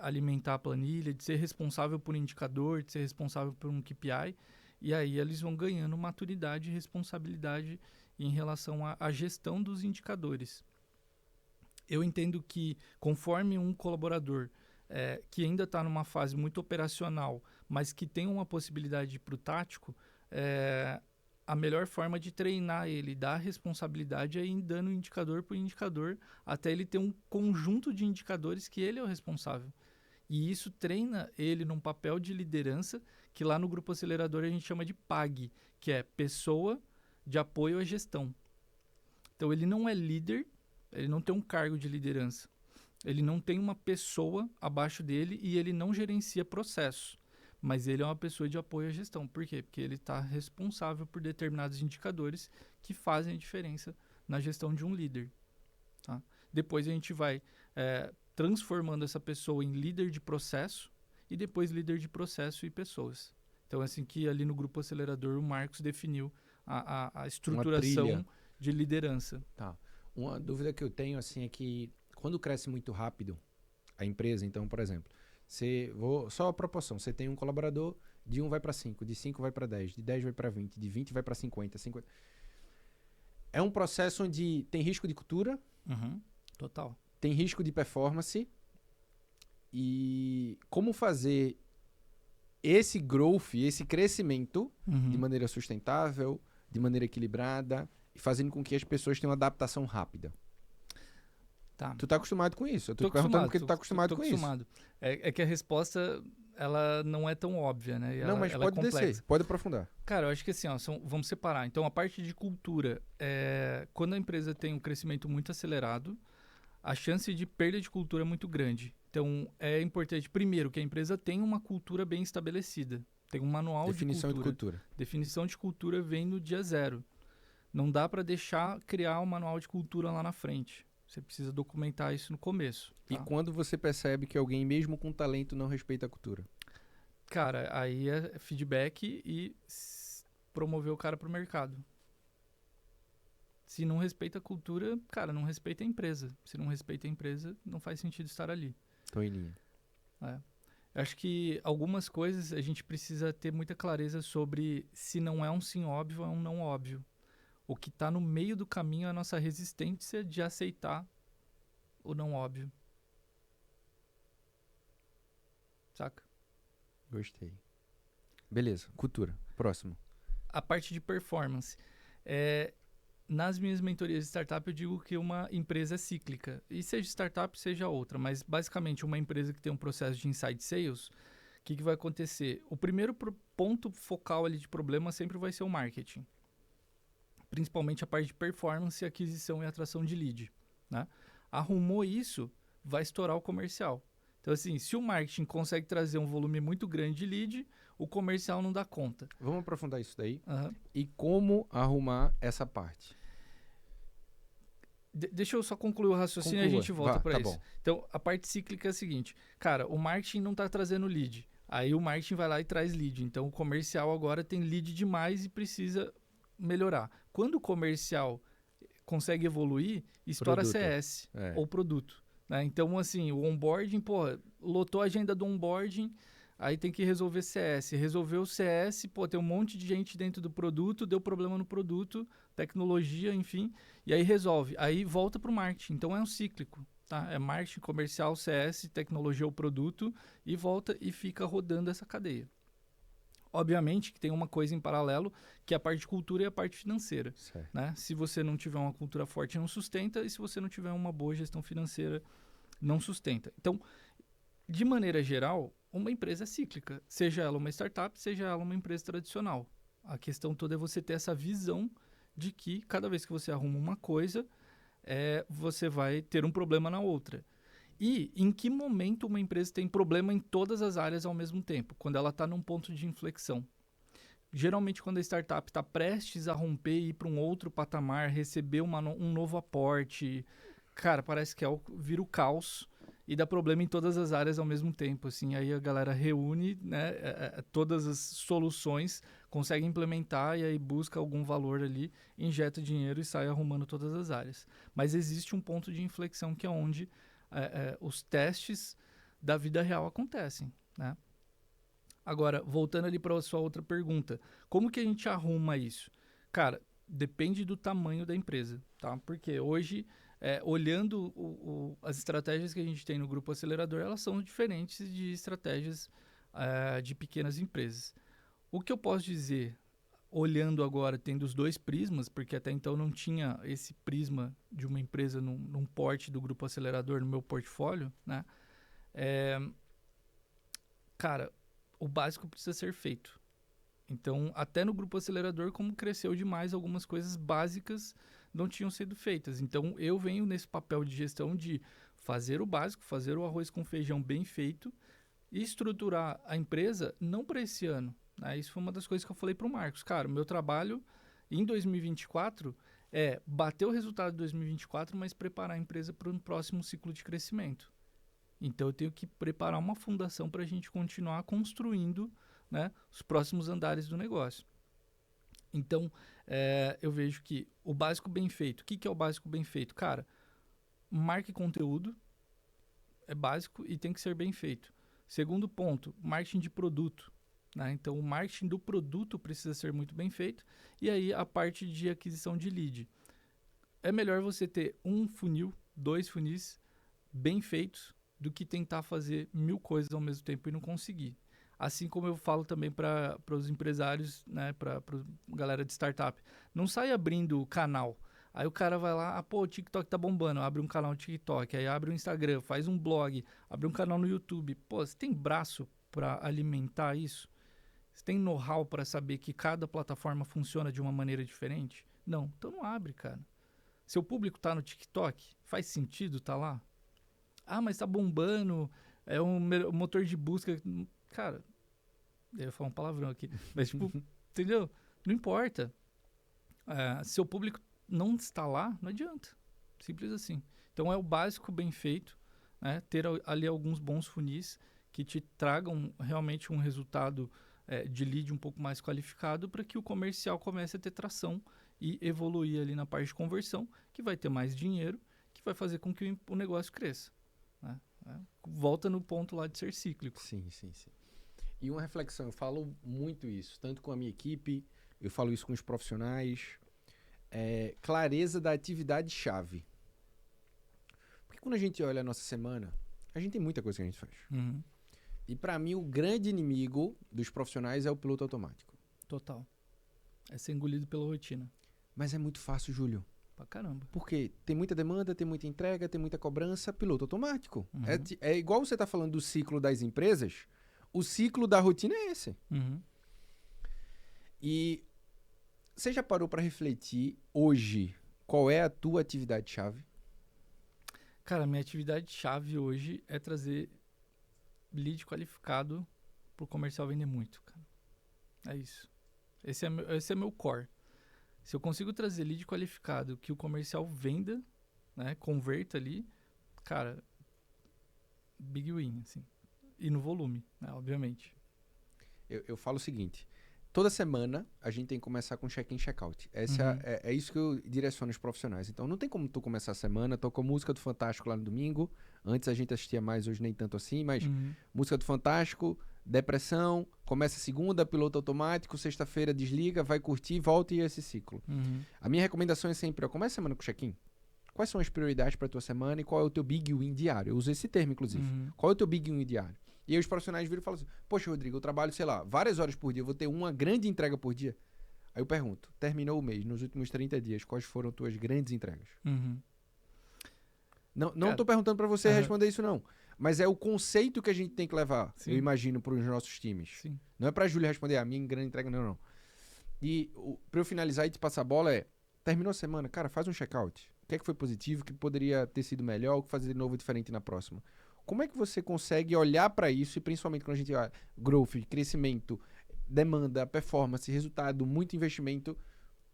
alimentar a planilha, de ser responsável por um indicador, de ser responsável por um KPI, e aí eles vão ganhando maturidade e responsabilidade em relação à gestão dos indicadores. Eu entendo que conforme um colaborador que ainda está numa fase muito operacional, mas que tem uma possibilidade de ir para o tático, a melhor forma de treinar ele, dar responsabilidade é ir dando indicador por indicador, até ele ter um conjunto de indicadores que ele é o responsável. E isso treina ele num papel de liderança, que lá no Grupo Acelerador a gente chama de PAG, que é Pessoa de Apoio à Gestão. Então ele não é líder, ele não tem um cargo de liderança. Ele não tem uma pessoa abaixo dele e ele não gerencia processos. Mas ele é uma pessoa de apoio à gestão. Por quê? Porque ele está responsável por determinados indicadores que fazem a diferença na gestão de um líder. Tá? Depois a gente vai transformando essa pessoa em líder de processo e depois líder de processo e pessoas. Então é assim que ali no Grupo Acelerador o Marcos definiu a estruturação de liderança. Tá. Uma dúvida que eu tenho assim é que quando cresce muito rápido a empresa, então, por exemplo, só a proporção, você tem um colaborador, de 1 vai para 5, de 5 vai para 10, de 10 vai para 20, de 20 vai para 50. É um processo onde tem risco de cultura, Total. tem risco de performance, e como fazer esse growth, esse crescimento de maneira sustentável, de maneira equilibrada, e fazendo com que as pessoas tenham uma adaptação rápida. Tá. Tu tá acostumado com isso? Eu tô te perguntando porque tu tá acostumado com isso. É que a resposta, ela não é tão óbvia, né? Não, mas pode descer, pode aprofundar. Cara, eu acho que assim, vamos separar. Então, a parte de cultura, quando a empresa tem um crescimento muito acelerado, a chance de perda de cultura é muito grande. Então, é importante, primeiro, que a empresa tenha uma cultura bem estabelecida. Tem um manual Definição de cultura. Definição de cultura vem no dia 0. Não dá para deixar criar um manual de cultura lá na frente. Você precisa documentar isso no começo. Tá? E quando você percebe que alguém, mesmo com talento, não respeita a cultura? Cara, aí é feedback e promover o cara pro mercado. Se não respeita a cultura, cara, não respeita a empresa. Se não respeita a empresa, não faz sentido estar ali. Tô em linha. Eu acho que algumas coisas a gente precisa ter muita clareza sobre se não é um sim óbvio, é um não óbvio. O que está no meio do caminho é a nossa resistência de aceitar o não óbvio. Saca? Gostei. Beleza, cultura. Próximo. A parte de performance. Nas minhas mentorias de startup, eu digo que uma empresa é cíclica. E seja startup, seja outra. Mas, basicamente, uma empresa que tem um processo de inside sales, o que vai acontecer? O primeiro ponto focal ali de problema sempre vai ser o marketing. Principalmente a parte de performance, aquisição e atração de lead. Né? Arrumou isso, vai estourar o comercial. Então, assim, se o marketing consegue trazer um volume muito grande de lead, o comercial não dá conta. Vamos aprofundar isso daí. E como arrumar essa parte? Deixa eu só concluir o raciocínio e a gente volta para isso. Bom. Então, a parte cíclica é a seguinte. Cara, o marketing não está trazendo lead. Aí o marketing vai lá e traz lead. Então, o comercial agora tem lead demais e precisa melhorar. Quando o comercial consegue evoluir, estoura CS ou produto. Né? Então, assim, o onboarding, lotou a agenda do onboarding, aí tem que resolver CS. Resolveu o CS, tem um monte de gente dentro do produto, deu problema no produto, tecnologia, enfim, e aí resolve. Aí volta para o marketing. Então, é um cíclico. Tá? É marketing, comercial, CS, tecnologia ou produto, e volta e fica rodando essa cadeia. Obviamente que tem uma coisa em paralelo, que é a parte de cultura e a parte financeira. Né? Se você não tiver uma cultura forte, não sustenta. E se você não tiver uma boa gestão financeira, não sustenta. Então, de maneira geral, uma empresa é cíclica. Seja ela uma startup, seja ela uma empresa tradicional. A questão toda é você ter essa visão de que cada vez que você arruma uma coisa, você vai ter um problema na outra. E em que momento uma empresa tem problema em todas as áreas ao mesmo tempo? Quando ela está num ponto de inflexão. geralmente quando a startup está prestes a romper e ir para um outro patamar, receber um novo aporte, cara, parece que vira o caos e dá problema em todas as áreas ao mesmo tempo, assim. Aí a galera reúne, né, todas as soluções, consegue implementar e aí busca algum valor ali, injeta dinheiro e sai arrumando todas as áreas. Mas existe um ponto de inflexão que é onde os testes da vida real acontecem, né? Agora, voltando ali para a sua outra pergunta, como que a gente arruma isso? Cara, depende do tamanho da empresa, tá? Porque hoje, olhando as estratégias que a gente tem no Grupo Acelerador, elas são diferentes de estratégias de pequenas empresas. O que eu posso dizer, olhando agora, tendo os dois prismas, porque até então não tinha esse prisma de uma empresa num porte do Grupo Acelerador no meu portfólio, né? Cara, o básico precisa ser feito. Então, até no Grupo Acelerador, como cresceu demais, algumas coisas básicas não tinham sido feitas. Então, eu venho nesse papel de gestão de fazer o básico, fazer o arroz com feijão bem feito e estruturar a empresa não para esse ano. Né? Isso foi uma das coisas que eu falei para o Marcos. Cara, o meu trabalho em 2024 é bater o resultado de 2024, mas preparar a empresa para um próximo ciclo de crescimento. Então, eu tenho que preparar uma fundação para a gente continuar construindo, né, os próximos andares do negócio. Então, eu vejo que o básico bem feito... O que é o básico bem feito? Cara, marca e conteúdo é básico e tem que ser bem feito. Segundo ponto, marketing de produto. Né? Então, o marketing do produto precisa ser muito bem feito. E aí, a parte de aquisição de lead. É melhor você ter um funil, 2 funis bem feitos, do que tentar fazer 1000 coisas ao mesmo tempo e não conseguir. Assim como eu falo também para os empresários, né, para a galera de startup. Não sai abrindo canal. Aí o cara vai lá, o TikTok tá bombando, abre um canal no TikTok, aí abre um Instagram, faz um blog, abre um canal no YouTube. Pô, você tem braço para alimentar isso? Você tem know-how para saber que cada plataforma funciona de uma maneira diferente? Não, então não abre, cara. Seu público tá no TikTok, faz sentido tá lá? Ah, mas tá bombando, é um motor de busca. Cara, eu ia falar um palavrão aqui, mas tipo, entendeu? Não importa. Seu público não está lá, não adianta. Simples assim. Então é o básico bem feito, né? Ter ali alguns bons funis que te tragam realmente um resultado de lead um pouco mais qualificado para que o comercial comece a ter tração e evoluir ali na parte de conversão, que vai ter mais dinheiro, que vai fazer com que o negócio cresça. Né? Volta no ponto lá de ser cíclico. Sim. E uma reflexão, eu falo muito isso, tanto com a minha equipe, eu falo isso com os profissionais, clareza da atividade-chave. Porque quando a gente olha a nossa semana, a gente tem muita coisa que a gente faz. Uhum. E para mim, o grande inimigo dos profissionais é o piloto automático. Total. É ser engolido pela rotina. Mas é muito fácil, Júlio. Pra caramba. Porque tem muita demanda, tem muita entrega, tem muita cobrança, piloto automático. Uhum. É igual você tá falando do ciclo das empresas, o ciclo da rotina é esse. Uhum. E você já parou para refletir hoje qual é a tua atividade-chave? Cara, minha atividade-chave hoje é trazer lead qualificado pro comercial vender muito, cara. É isso. Esse é meu core. Se eu consigo trazer lead qualificado que o comercial venda, né, converta ali, cara, big win, assim. E no volume, né, obviamente. Eu falo o seguinte, toda semana a gente tem que começar com check-in, check-out. É isso que eu direciono os profissionais. Então não tem como tu começar a semana, tocou música do Fantástico lá no domingo, antes a gente assistia mais, hoje nem tanto assim, mas música do Fantástico, depressão, começa segunda, piloto automático, sexta-feira desliga, vai curtir, volta e esse ciclo. A minha recomendação é sempre, comece a semana com check-in. Quais são as prioridades para tua semana e qual é o teu big win diário? Eu uso esse termo, inclusive. Qual é o teu big win diário? E aí os profissionais viram e falam assim, poxa, Rodrigo, eu trabalho, sei lá, várias horas por dia, eu vou ter uma grande entrega por dia. Aí eu pergunto, terminou o mês, nos últimos 30 dias, quais foram tuas grandes entregas? Não tô perguntando para você responder isso, não. Mas é o conceito que a gente tem que levar, eu imagino, para os nossos times. Sim. Não é para a Júlia responder, a minha grande entrega, não. E para eu finalizar e te passar a bola terminou a semana, cara, faz um check-out. O que é que foi positivo, o que poderia ter sido melhor, o que fazer de novo diferente na próxima? Como é que você consegue olhar para isso, e principalmente quando a gente olha growth, crescimento, demanda, performance, resultado, muito investimento.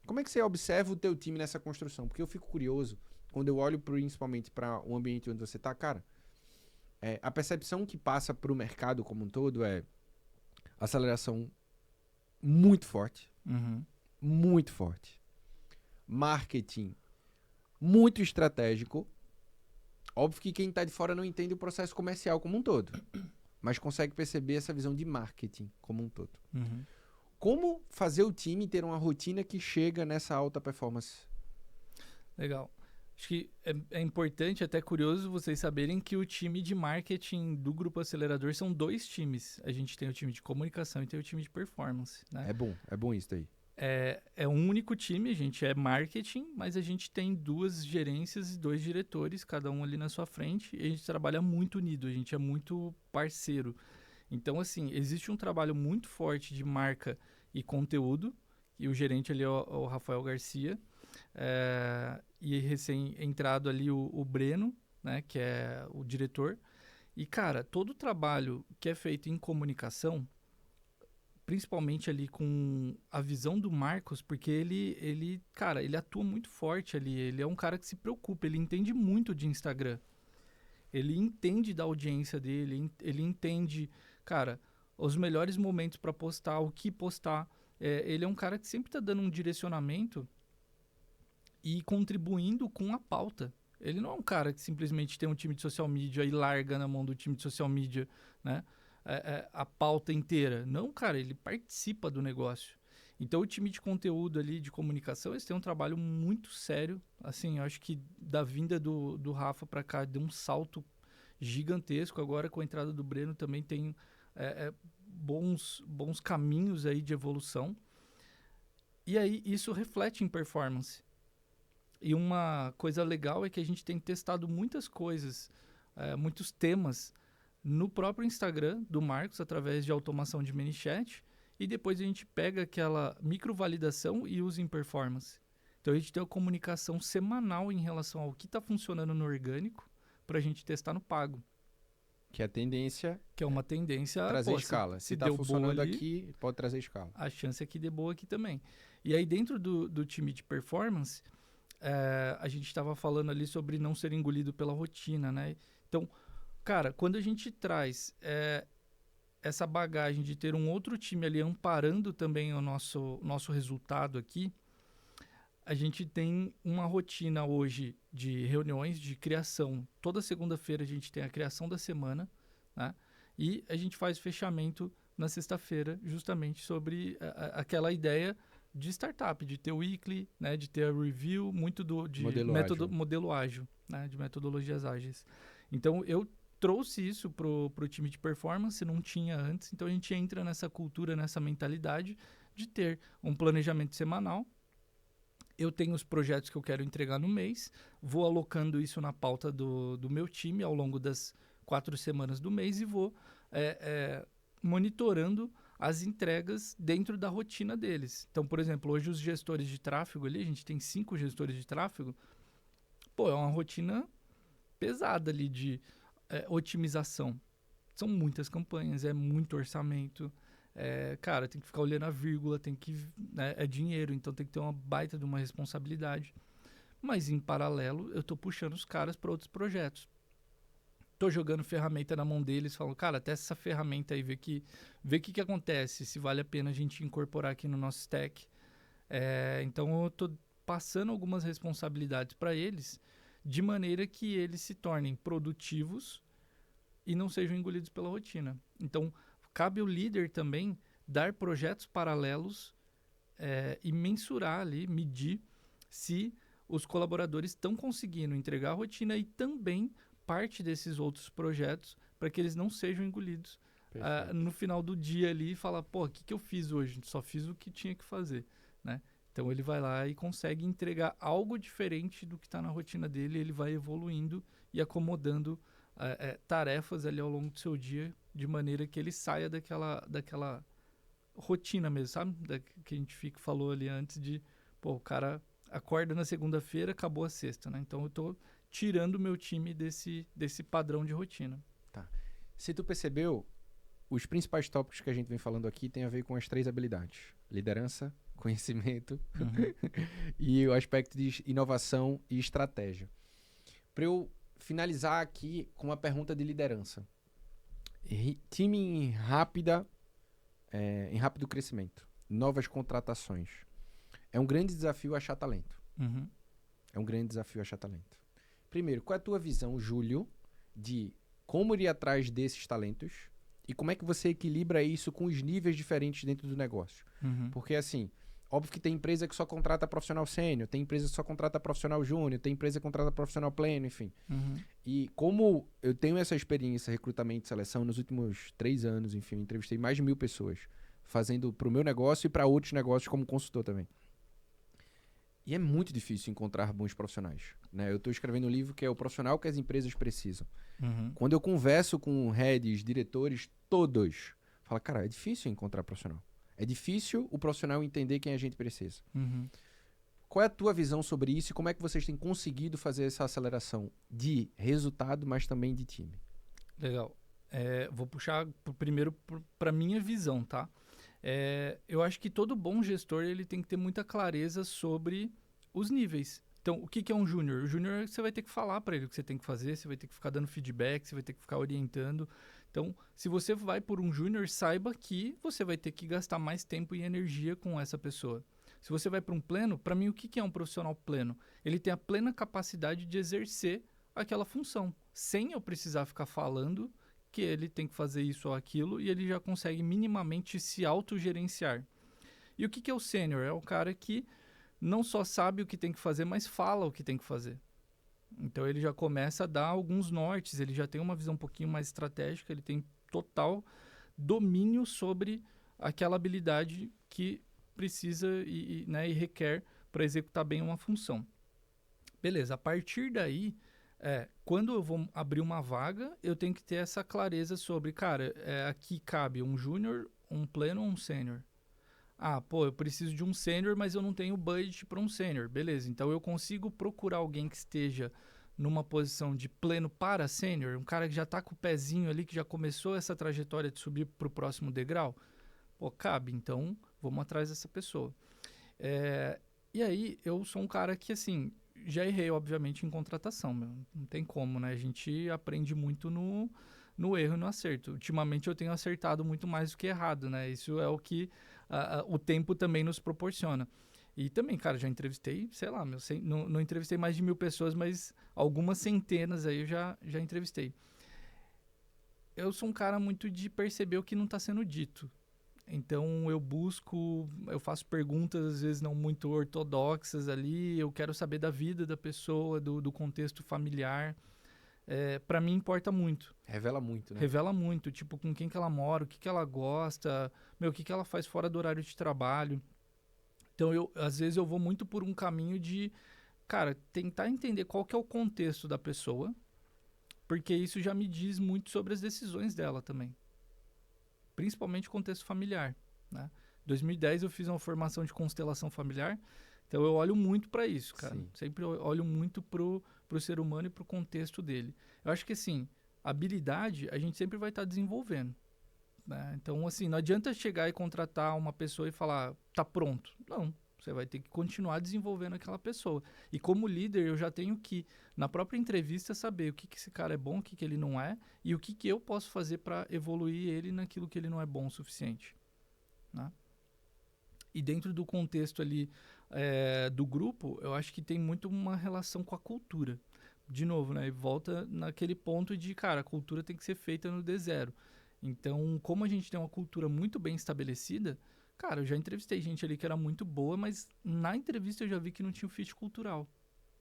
Como é que você observa o teu time nessa construção? Porque eu fico curioso, quando eu olho principalmente para o ambiente onde você está, cara, a percepção que passa para o mercado como um todo é aceleração muito forte, Uhum. muito forte. Marketing muito estratégico. Óbvio que quem está de fora não entende o processo comercial como um todo, mas consegue perceber essa visão de marketing como um todo. Uhum. Como fazer o time ter uma rotina que chega nessa alta performance? Legal. Acho que é importante, até curioso, vocês saberem que o time de marketing do Grupo Acelerador são 2 times. A gente tem o time de comunicação e tem o time de performance, né? É bom isso daí. É um único time, a gente é marketing, mas a gente tem 2 gerências e 2 diretores, cada um ali na sua frente, e a gente trabalha muito unido, a gente é muito parceiro. Então, assim, existe um trabalho muito forte de marca e conteúdo, e o gerente ali é o Rafael Garcia, e recém-entrado ali o Breno, né, que é o diretor. E, cara, todo o trabalho que é feito em comunicação, principalmente ali com a visão do Marcos, porque cara, ele atua muito forte ali, ele é um cara que se preocupa, ele entende muito de Instagram. Ele entende da audiência dele, ele entende, cara, os melhores momentos para postar, o que postar. Ele é um cara que sempre está dando um direcionamento e contribuindo com a pauta. Ele não é um cara que simplesmente tem um time de social media e larga na mão do time de social media, né? A pauta inteira. Não, cara, ele participa do negócio. Então, o time de conteúdo ali, de comunicação, eles têm um trabalho muito sério. Assim, eu acho que da vinda do Rafa para cá, deu um salto gigantesco. Agora, com a entrada do Breno, também tem bons caminhos aí de evolução. E aí, isso reflete em performance. E uma coisa legal é que a gente tem testado muitas coisas, muitos temas no próprio Instagram do Marcos, através de automação de ManyChat, e depois a gente pega aquela microvalidação e usa em performance. Então a gente tem uma comunicação semanal em relação ao que está funcionando no orgânico para a gente testar no pago. Que a tendência Que é uma tendência... trazer escala. Se está funcionando ali, aqui, pode trazer escala. A chance é que dê boa aqui também. E aí dentro do time de performance... a gente estava falando ali sobre não ser engolido pela rotina, né? Então, cara, quando a gente traz essa bagagem de ter um outro time ali amparando também o nosso resultado aqui, a gente tem uma rotina hoje de reuniões de criação. Toda segunda-feira a gente tem a criação da semana, né? E a gente faz fechamento na sexta-feira, justamente sobre aquela ideia de startup, de ter o weekly, né, de ter a review, muito de modelo ágil, né, de metodologias ágeis. Então, eu trouxe isso pro time de performance, não tinha antes, então a gente entra nessa cultura, nessa mentalidade de ter um planejamento semanal. Eu tenho os projetos que eu quero entregar no mês, vou alocando isso na pauta do meu time ao longo das 4 semanas do mês e vou monitorando as entregas dentro da rotina deles. Então, por exemplo, hoje os gestores de tráfego ali, a gente tem 5 gestores de tráfego, é uma rotina pesada ali de otimização. São muitas campanhas, é muito orçamento, cara, tem que ficar olhando a vírgula, tem que, né, é dinheiro, então tem que ter uma baita de uma responsabilidade. Mas, em paralelo, eu tô puxando os caras para outros projetos. Tô jogando ferramenta na mão deles, falo, cara, testa essa ferramenta aí, vê o que acontece, se vale a pena a gente incorporar aqui no nosso stack. Então eu tô passando algumas responsabilidades para eles, de maneira que eles se tornem produtivos e não sejam engolidos pela rotina. Então, cabe ao líder também dar projetos paralelos e mensurar ali, medir se os colaboradores estão conseguindo entregar a rotina e também parte desses outros projetos para que eles não sejam engolidos no final do dia ali e falar, o que eu fiz hoje? Só fiz o que tinha que fazer, né? Então ele vai lá e consegue entregar algo diferente do que está na rotina dele, ele vai evoluindo e acomodando tarefas ali ao longo do seu dia, de maneira que ele saia daquela rotina mesmo, sabe? Que a gente falou ali antes de, o cara acorda na segunda-feira, acabou a sexta, né? Então eu tô tirando o meu time desse padrão de rotina. Tá. Se tu percebeu, os principais tópicos que a gente vem falando aqui têm a ver com as 3 habilidades: liderança, conhecimento e o aspecto de inovação e estratégia. Para eu finalizar aqui com uma pergunta de liderança. Time em rápido crescimento, novas contratações. É um grande desafio achar talento. É um grande desafio achar talento. Primeiro, qual é a tua visão, Júlio, de como ir atrás desses talentos e como é que você equilibra isso com os níveis diferentes dentro do negócio? Porque, assim, óbvio que tem empresa que só contrata profissional sênior, tem empresa que só contrata profissional júnior, tem empresa que contrata profissional pleno, enfim. E como eu tenho essa experiência, recrutamento e seleção, nos últimos 3 anos, enfim, eu entrevistei mais de 1.000 pessoas, fazendo para o meu negócio e para outros negócios como consultor também. E é muito difícil encontrar bons profissionais, né? Eu estou escrevendo um livro que é o profissional que as empresas precisam. Quando eu converso com heads, diretores, todos falam, cara, é difícil encontrar profissional. É difícil o profissional entender quem a gente precisa. Qual é a tua visão sobre isso e como é que vocês têm conseguido fazer essa aceleração de resultado, mas também de time? Legal. Vou puxar primeiro para minha visão, tá? Eu acho que todo bom gestor ele tem que ter muita clareza sobre os níveis. Então, o que é um júnior? O júnior você vai ter que falar para ele o que você tem que fazer, você vai ter que ficar dando feedback, você vai ter que ficar orientando. Então, se você vai por um júnior, saiba que você vai ter que gastar mais tempo e energia com essa pessoa. Se você vai para um pleno, para mim, o que é um profissional pleno? Ele tem a plena capacidade de exercer aquela função, sem eu precisar ficar falando que ele tem que fazer isso ou aquilo, e ele já consegue minimamente se autogerenciar. E o que é o sênior? É o cara que não só sabe o que tem que fazer, mas fala o que tem que fazer. Então ele já começa a dar alguns nortes, ele já tem uma visão um pouquinho mais estratégica, ele tem total domínio sobre aquela habilidade que precisa e requer para executar bem uma função. Beleza, a partir daí, quando eu vou abrir uma vaga, eu tenho que ter essa clareza sobre, cara, aqui cabe um júnior, um pleno ou um sênior. Eu preciso de um sênior, mas eu não tenho budget para um sênior. Beleza, então eu consigo procurar alguém que esteja numa posição de pleno para sênior, um cara que já está com o pezinho ali, que já começou essa trajetória de subir para o próximo degrau. Cabe, então vamos atrás dessa pessoa. E aí, eu sou um cara que, assim, já errei, obviamente, em contratação, não tem como, né? A gente aprende muito no erro e no acerto. Ultimamente, eu tenho acertado muito mais do que errado, né? Isso é o que o tempo também nos proporciona. E também, cara, já entrevistei, sei lá, não entrevistei mais de 1.000 pessoas, mas algumas centenas aí eu já entrevistei. Eu sou um cara muito de perceber o que não está sendo dito. Então eu faço perguntas às vezes não muito ortodoxas ali, eu quero saber da vida da pessoa, do contexto familiar. Para mim importa muito. Revela muito, né? Revela muito, tipo, com quem que ela mora, o que ela gosta, o que ela faz fora do horário de trabalho. Então às vezes eu vou muito por um caminho de, cara, tentar entender qual que é o contexto da pessoa, porque isso já me diz muito sobre as decisões dela também. Principalmente contexto familiar, né? Em 2010 eu fiz uma formação de constelação familiar, então eu olho muito para isso, cara. Sim. Sempre olho muito pro ser humano e pro contexto dele. Eu acho que, assim, habilidade a gente sempre vai estar desenvolvendo, né? Então, assim, não adianta chegar e contratar uma pessoa e falar, tá pronto. Não, você vai ter que continuar desenvolvendo aquela pessoa. E como líder, eu já tenho que, na própria entrevista, saber o que esse cara é bom, o que ele não é, e o que eu posso fazer para evoluir ele naquilo que ele não é bom o suficiente, né? E dentro do contexto ali do grupo, eu acho que tem muito uma relação com a cultura. De novo, né? E volta naquele ponto de, cara, a cultura tem que ser feita no D0. Então, como a gente tem uma cultura muito bem estabelecida, cara, eu já entrevistei gente ali que era muito boa, mas na entrevista eu já vi que não tinha o fit cultural.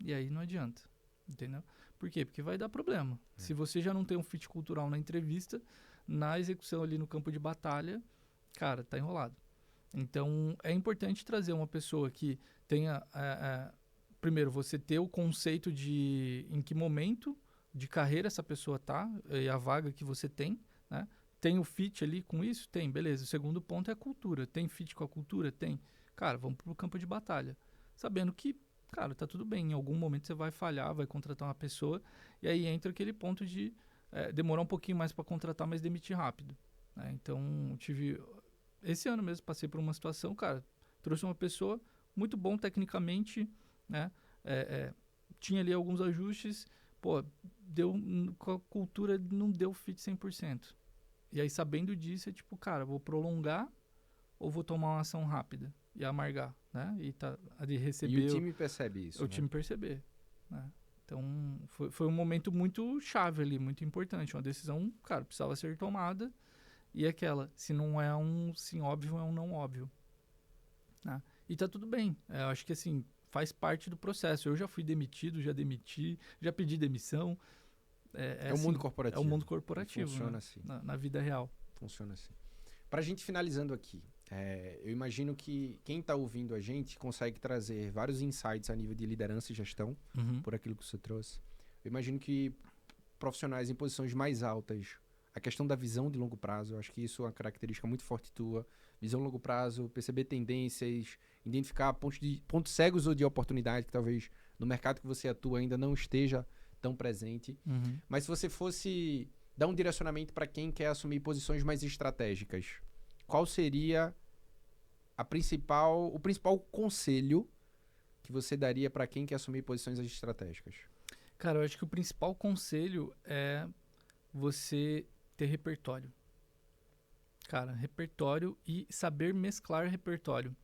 E aí não adianta, entendeu? Por quê? Porque vai dar problema. Se você já não tem um fit cultural na entrevista, na execução ali no campo de batalha, cara, tá enrolado. Então, é importante trazer uma pessoa que tenha... primeiro, você ter o conceito de em que momento de carreira essa pessoa tá, e a vaga que você tem, né? Tem o fit ali com isso? Tem, beleza. O segundo ponto é a cultura. Tem fit com a cultura? Tem. Cara, vamos pro campo de batalha. Sabendo que, cara, tá tudo bem. Em algum momento você vai falhar, vai contratar uma pessoa. E aí entra aquele ponto de demorar um pouquinho mais para contratar, mas demitir rápido. né? Então, esse ano mesmo passei por uma situação, cara, trouxe uma pessoa muito bom tecnicamente, né? Tinha ali alguns ajustes, pô, com a cultura não deu fit 100%. E aí, sabendo disso, é tipo, cara, vou prolongar ou vou tomar uma ação rápida e amargar, né? E ali receber... E o time percebe isso, o né? time perceber, né? Então, foi um momento muito chave ali, muito importante. Uma decisão, cara, precisava ser tomada. E aquela, se não é um sim óbvio, é um não óbvio. Né? E tá tudo bem. Eu acho que, assim, faz parte do processo. Eu já fui demitido, já demiti, já pedi demissão. É o mundo corporativo. É o mundo corporativo, funciona né? assim. Na vida real. Funciona assim. Pra gente finalizando aqui, eu imagino que quem tá ouvindo a gente consegue trazer vários insights a nível de liderança e gestão, por aquilo que você trouxe. Eu imagino que profissionais em posições mais altas, a questão da visão de longo prazo, eu acho que isso é uma característica muito forte tua. Visão a longo prazo, perceber tendências, identificar pontos cegos ou de oportunidade que talvez no mercado que você atua ainda não esteja tão presente. Mas se você fosse dar um direcionamento para quem quer assumir posições mais estratégicas, qual seria o principal conselho que você daria para quem quer assumir posições estratégicas? Cara, eu acho que o principal conselho é você ter repertório. Cara, repertório e saber mesclar repertório.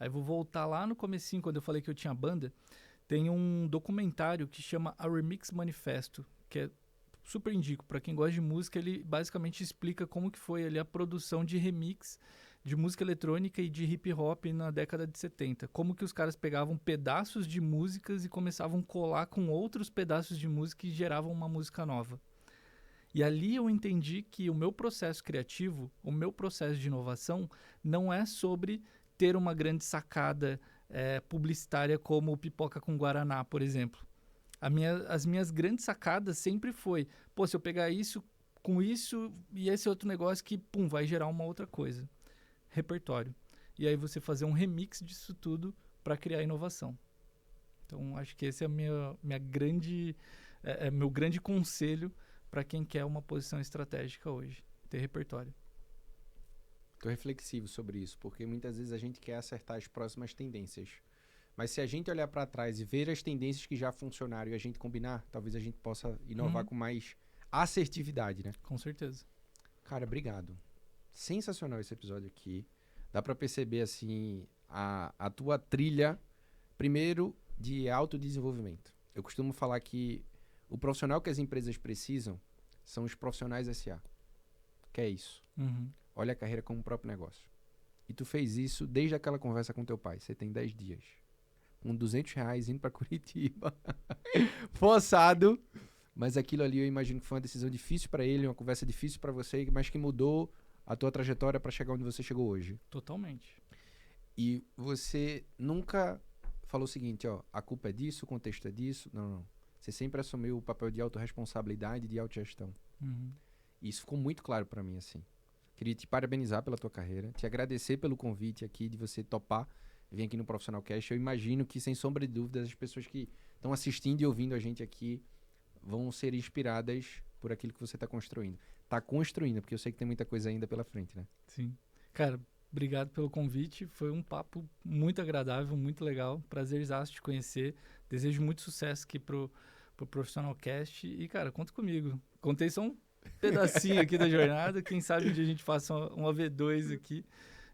Aí vou voltar lá no comecinho, quando eu falei que eu tinha banda, tem um documentário que chama A Remix Manifesto, que é super indico. Para quem gosta de música, ele basicamente explica como que foi ali a produção de remix de música eletrônica e de hip hop na década de 70. Como que os caras pegavam pedaços de músicas e começavam a colar com outros pedaços de música e geravam uma música nova. E ali eu entendi que o meu processo criativo, o meu processo de inovação, não é sobre ter uma grande sacada publicitária como o Pipoca com Guaraná, por exemplo. As minhas grandes sacadas sempre foi, pô, se eu pegar isso com isso e esse outro negócio que, pum, vai gerar uma outra coisa. Repertório. E aí você fazer um remix disso tudo para criar inovação. Então, acho que esse é meu grande conselho para quem quer uma posição estratégica hoje, ter repertório. Estou reflexivo sobre isso, porque muitas vezes a gente quer acertar as próximas tendências. Mas se a gente olhar para trás e ver as tendências que já funcionaram e a gente combinar, talvez a gente possa inovar com mais assertividade, né? Com certeza. Cara, obrigado. Sensacional esse episódio aqui. Dá para perceber, assim, a tua trilha, primeiro, de autodesenvolvimento. Eu costumo falar que o profissional que as empresas precisam são os profissionais SA. Que é isso. Olha a carreira como um próprio negócio. E tu fez isso desde aquela conversa com teu pai. Você tem 10 dias. Com R$200 indo para Curitiba. Forçado. Mas aquilo ali eu imagino que foi uma decisão difícil para ele, uma conversa difícil para você, mas que mudou a tua trajetória para chegar onde você chegou hoje. Totalmente. E você nunca falou o seguinte, ó, a culpa é disso, o contexto é disso. Não. Você sempre assumiu o papel de autorresponsabilidade e de autogestão. E isso ficou muito claro para mim, assim. Queria te parabenizar pela tua carreira, te agradecer pelo convite aqui, de você topar vir aqui no Profissional Cast. Eu imagino que, sem sombra de dúvidas, as pessoas que estão assistindo e ouvindo a gente aqui vão ser inspiradas por aquilo que você está construindo. Tá construindo, porque eu sei que tem muita coisa ainda pela frente, né? Sim. Cara, obrigado pelo convite. Foi um papo muito agradável, muito legal. Prazerzaço te conhecer. Desejo muito sucesso aqui pro Profissional Cast. E, cara, conta comigo. Contei só um pedacinho aqui da jornada. Quem sabe um dia a gente faça uma V2 aqui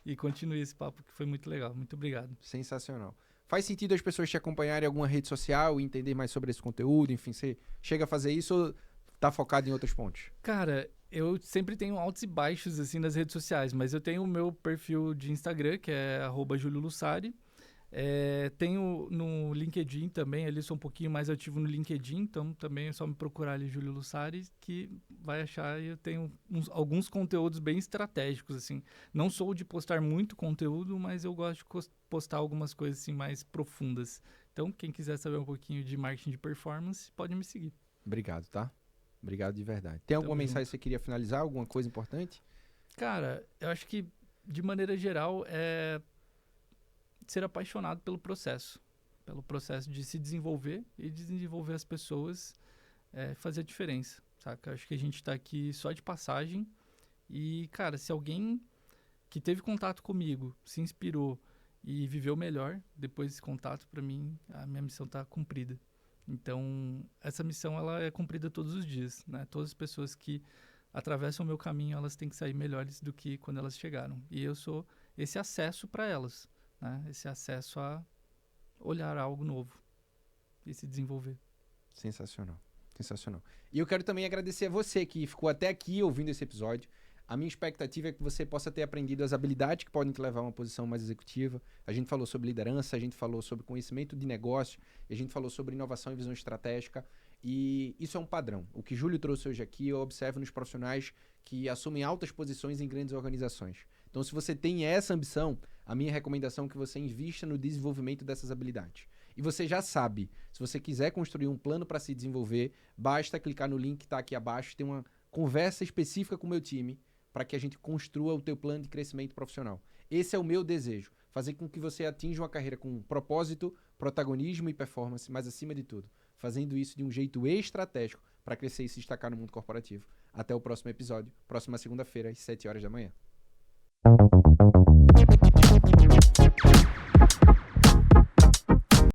e continue esse papo, que foi muito legal. Muito obrigado. Sensacional. Faz sentido as pessoas te acompanharem em alguma rede social e entender mais sobre esse conteúdo? Enfim, você chega a fazer isso ou tá focado em outros pontos? Cara, eu sempre tenho altos e baixos assim nas redes sociais, mas eu tenho o meu perfil de Instagram, que é @juliolussari. Tenho no LinkedIn também, ali sou um pouquinho mais ativo no LinkedIn, então também é só me procurar ali, Júlio Lussari, que vai achar. Eu tenho alguns conteúdos bem estratégicos, assim. Não sou de postar muito conteúdo, mas eu gosto de postar algumas coisas assim mais profundas. Então, quem quiser saber um pouquinho de marketing de performance, pode me seguir. Obrigado, tá? Obrigado de verdade. Tem alguma mensagem que você queria finalizar? Alguma coisa importante? Cara, eu acho que, de maneira geral, ser apaixonado pelo processo de se desenvolver e de desenvolver as pessoas, fazer a diferença, saca? Acho que a gente está aqui só de passagem E, cara, se alguém que teve contato comigo se inspirou e viveu melhor depois desse contato, para mim, a minha missão está cumprida. Então, essa missão ela é cumprida todos os dias, né? Todas as pessoas que atravessam o meu caminho, elas têm que sair melhores do que quando elas chegaram. E eu sou esse acesso para elas, né? Esse acesso a olhar algo novo e se desenvolver. Sensacional, sensacional. E eu quero também agradecer a você que ficou até aqui ouvindo esse episódio. A minha expectativa é que você possa ter aprendido as habilidades que podem te levar a uma posição mais executiva. A gente falou sobre liderança, a gente falou sobre conhecimento de negócio, a gente falou sobre inovação e visão estratégica. E isso é um padrão. O que Júlio trouxe hoje aqui, eu observo nos profissionais que assumem altas posições em grandes organizações. Então, se você tem essa ambição, a minha recomendação é que você invista no desenvolvimento dessas habilidades. E você já sabe, se você quiser construir um plano para se desenvolver, basta clicar no link que está aqui abaixo, tem uma conversa específica com o meu time, para que a gente construa o teu plano de crescimento profissional. Esse é o meu desejo, fazer com que você atinja uma carreira com propósito, protagonismo e performance, mas acima de tudo, fazendo isso de um jeito estratégico para crescer e se destacar no mundo corporativo. Até o próximo episódio, próxima segunda-feira, às 7 horas da manhã.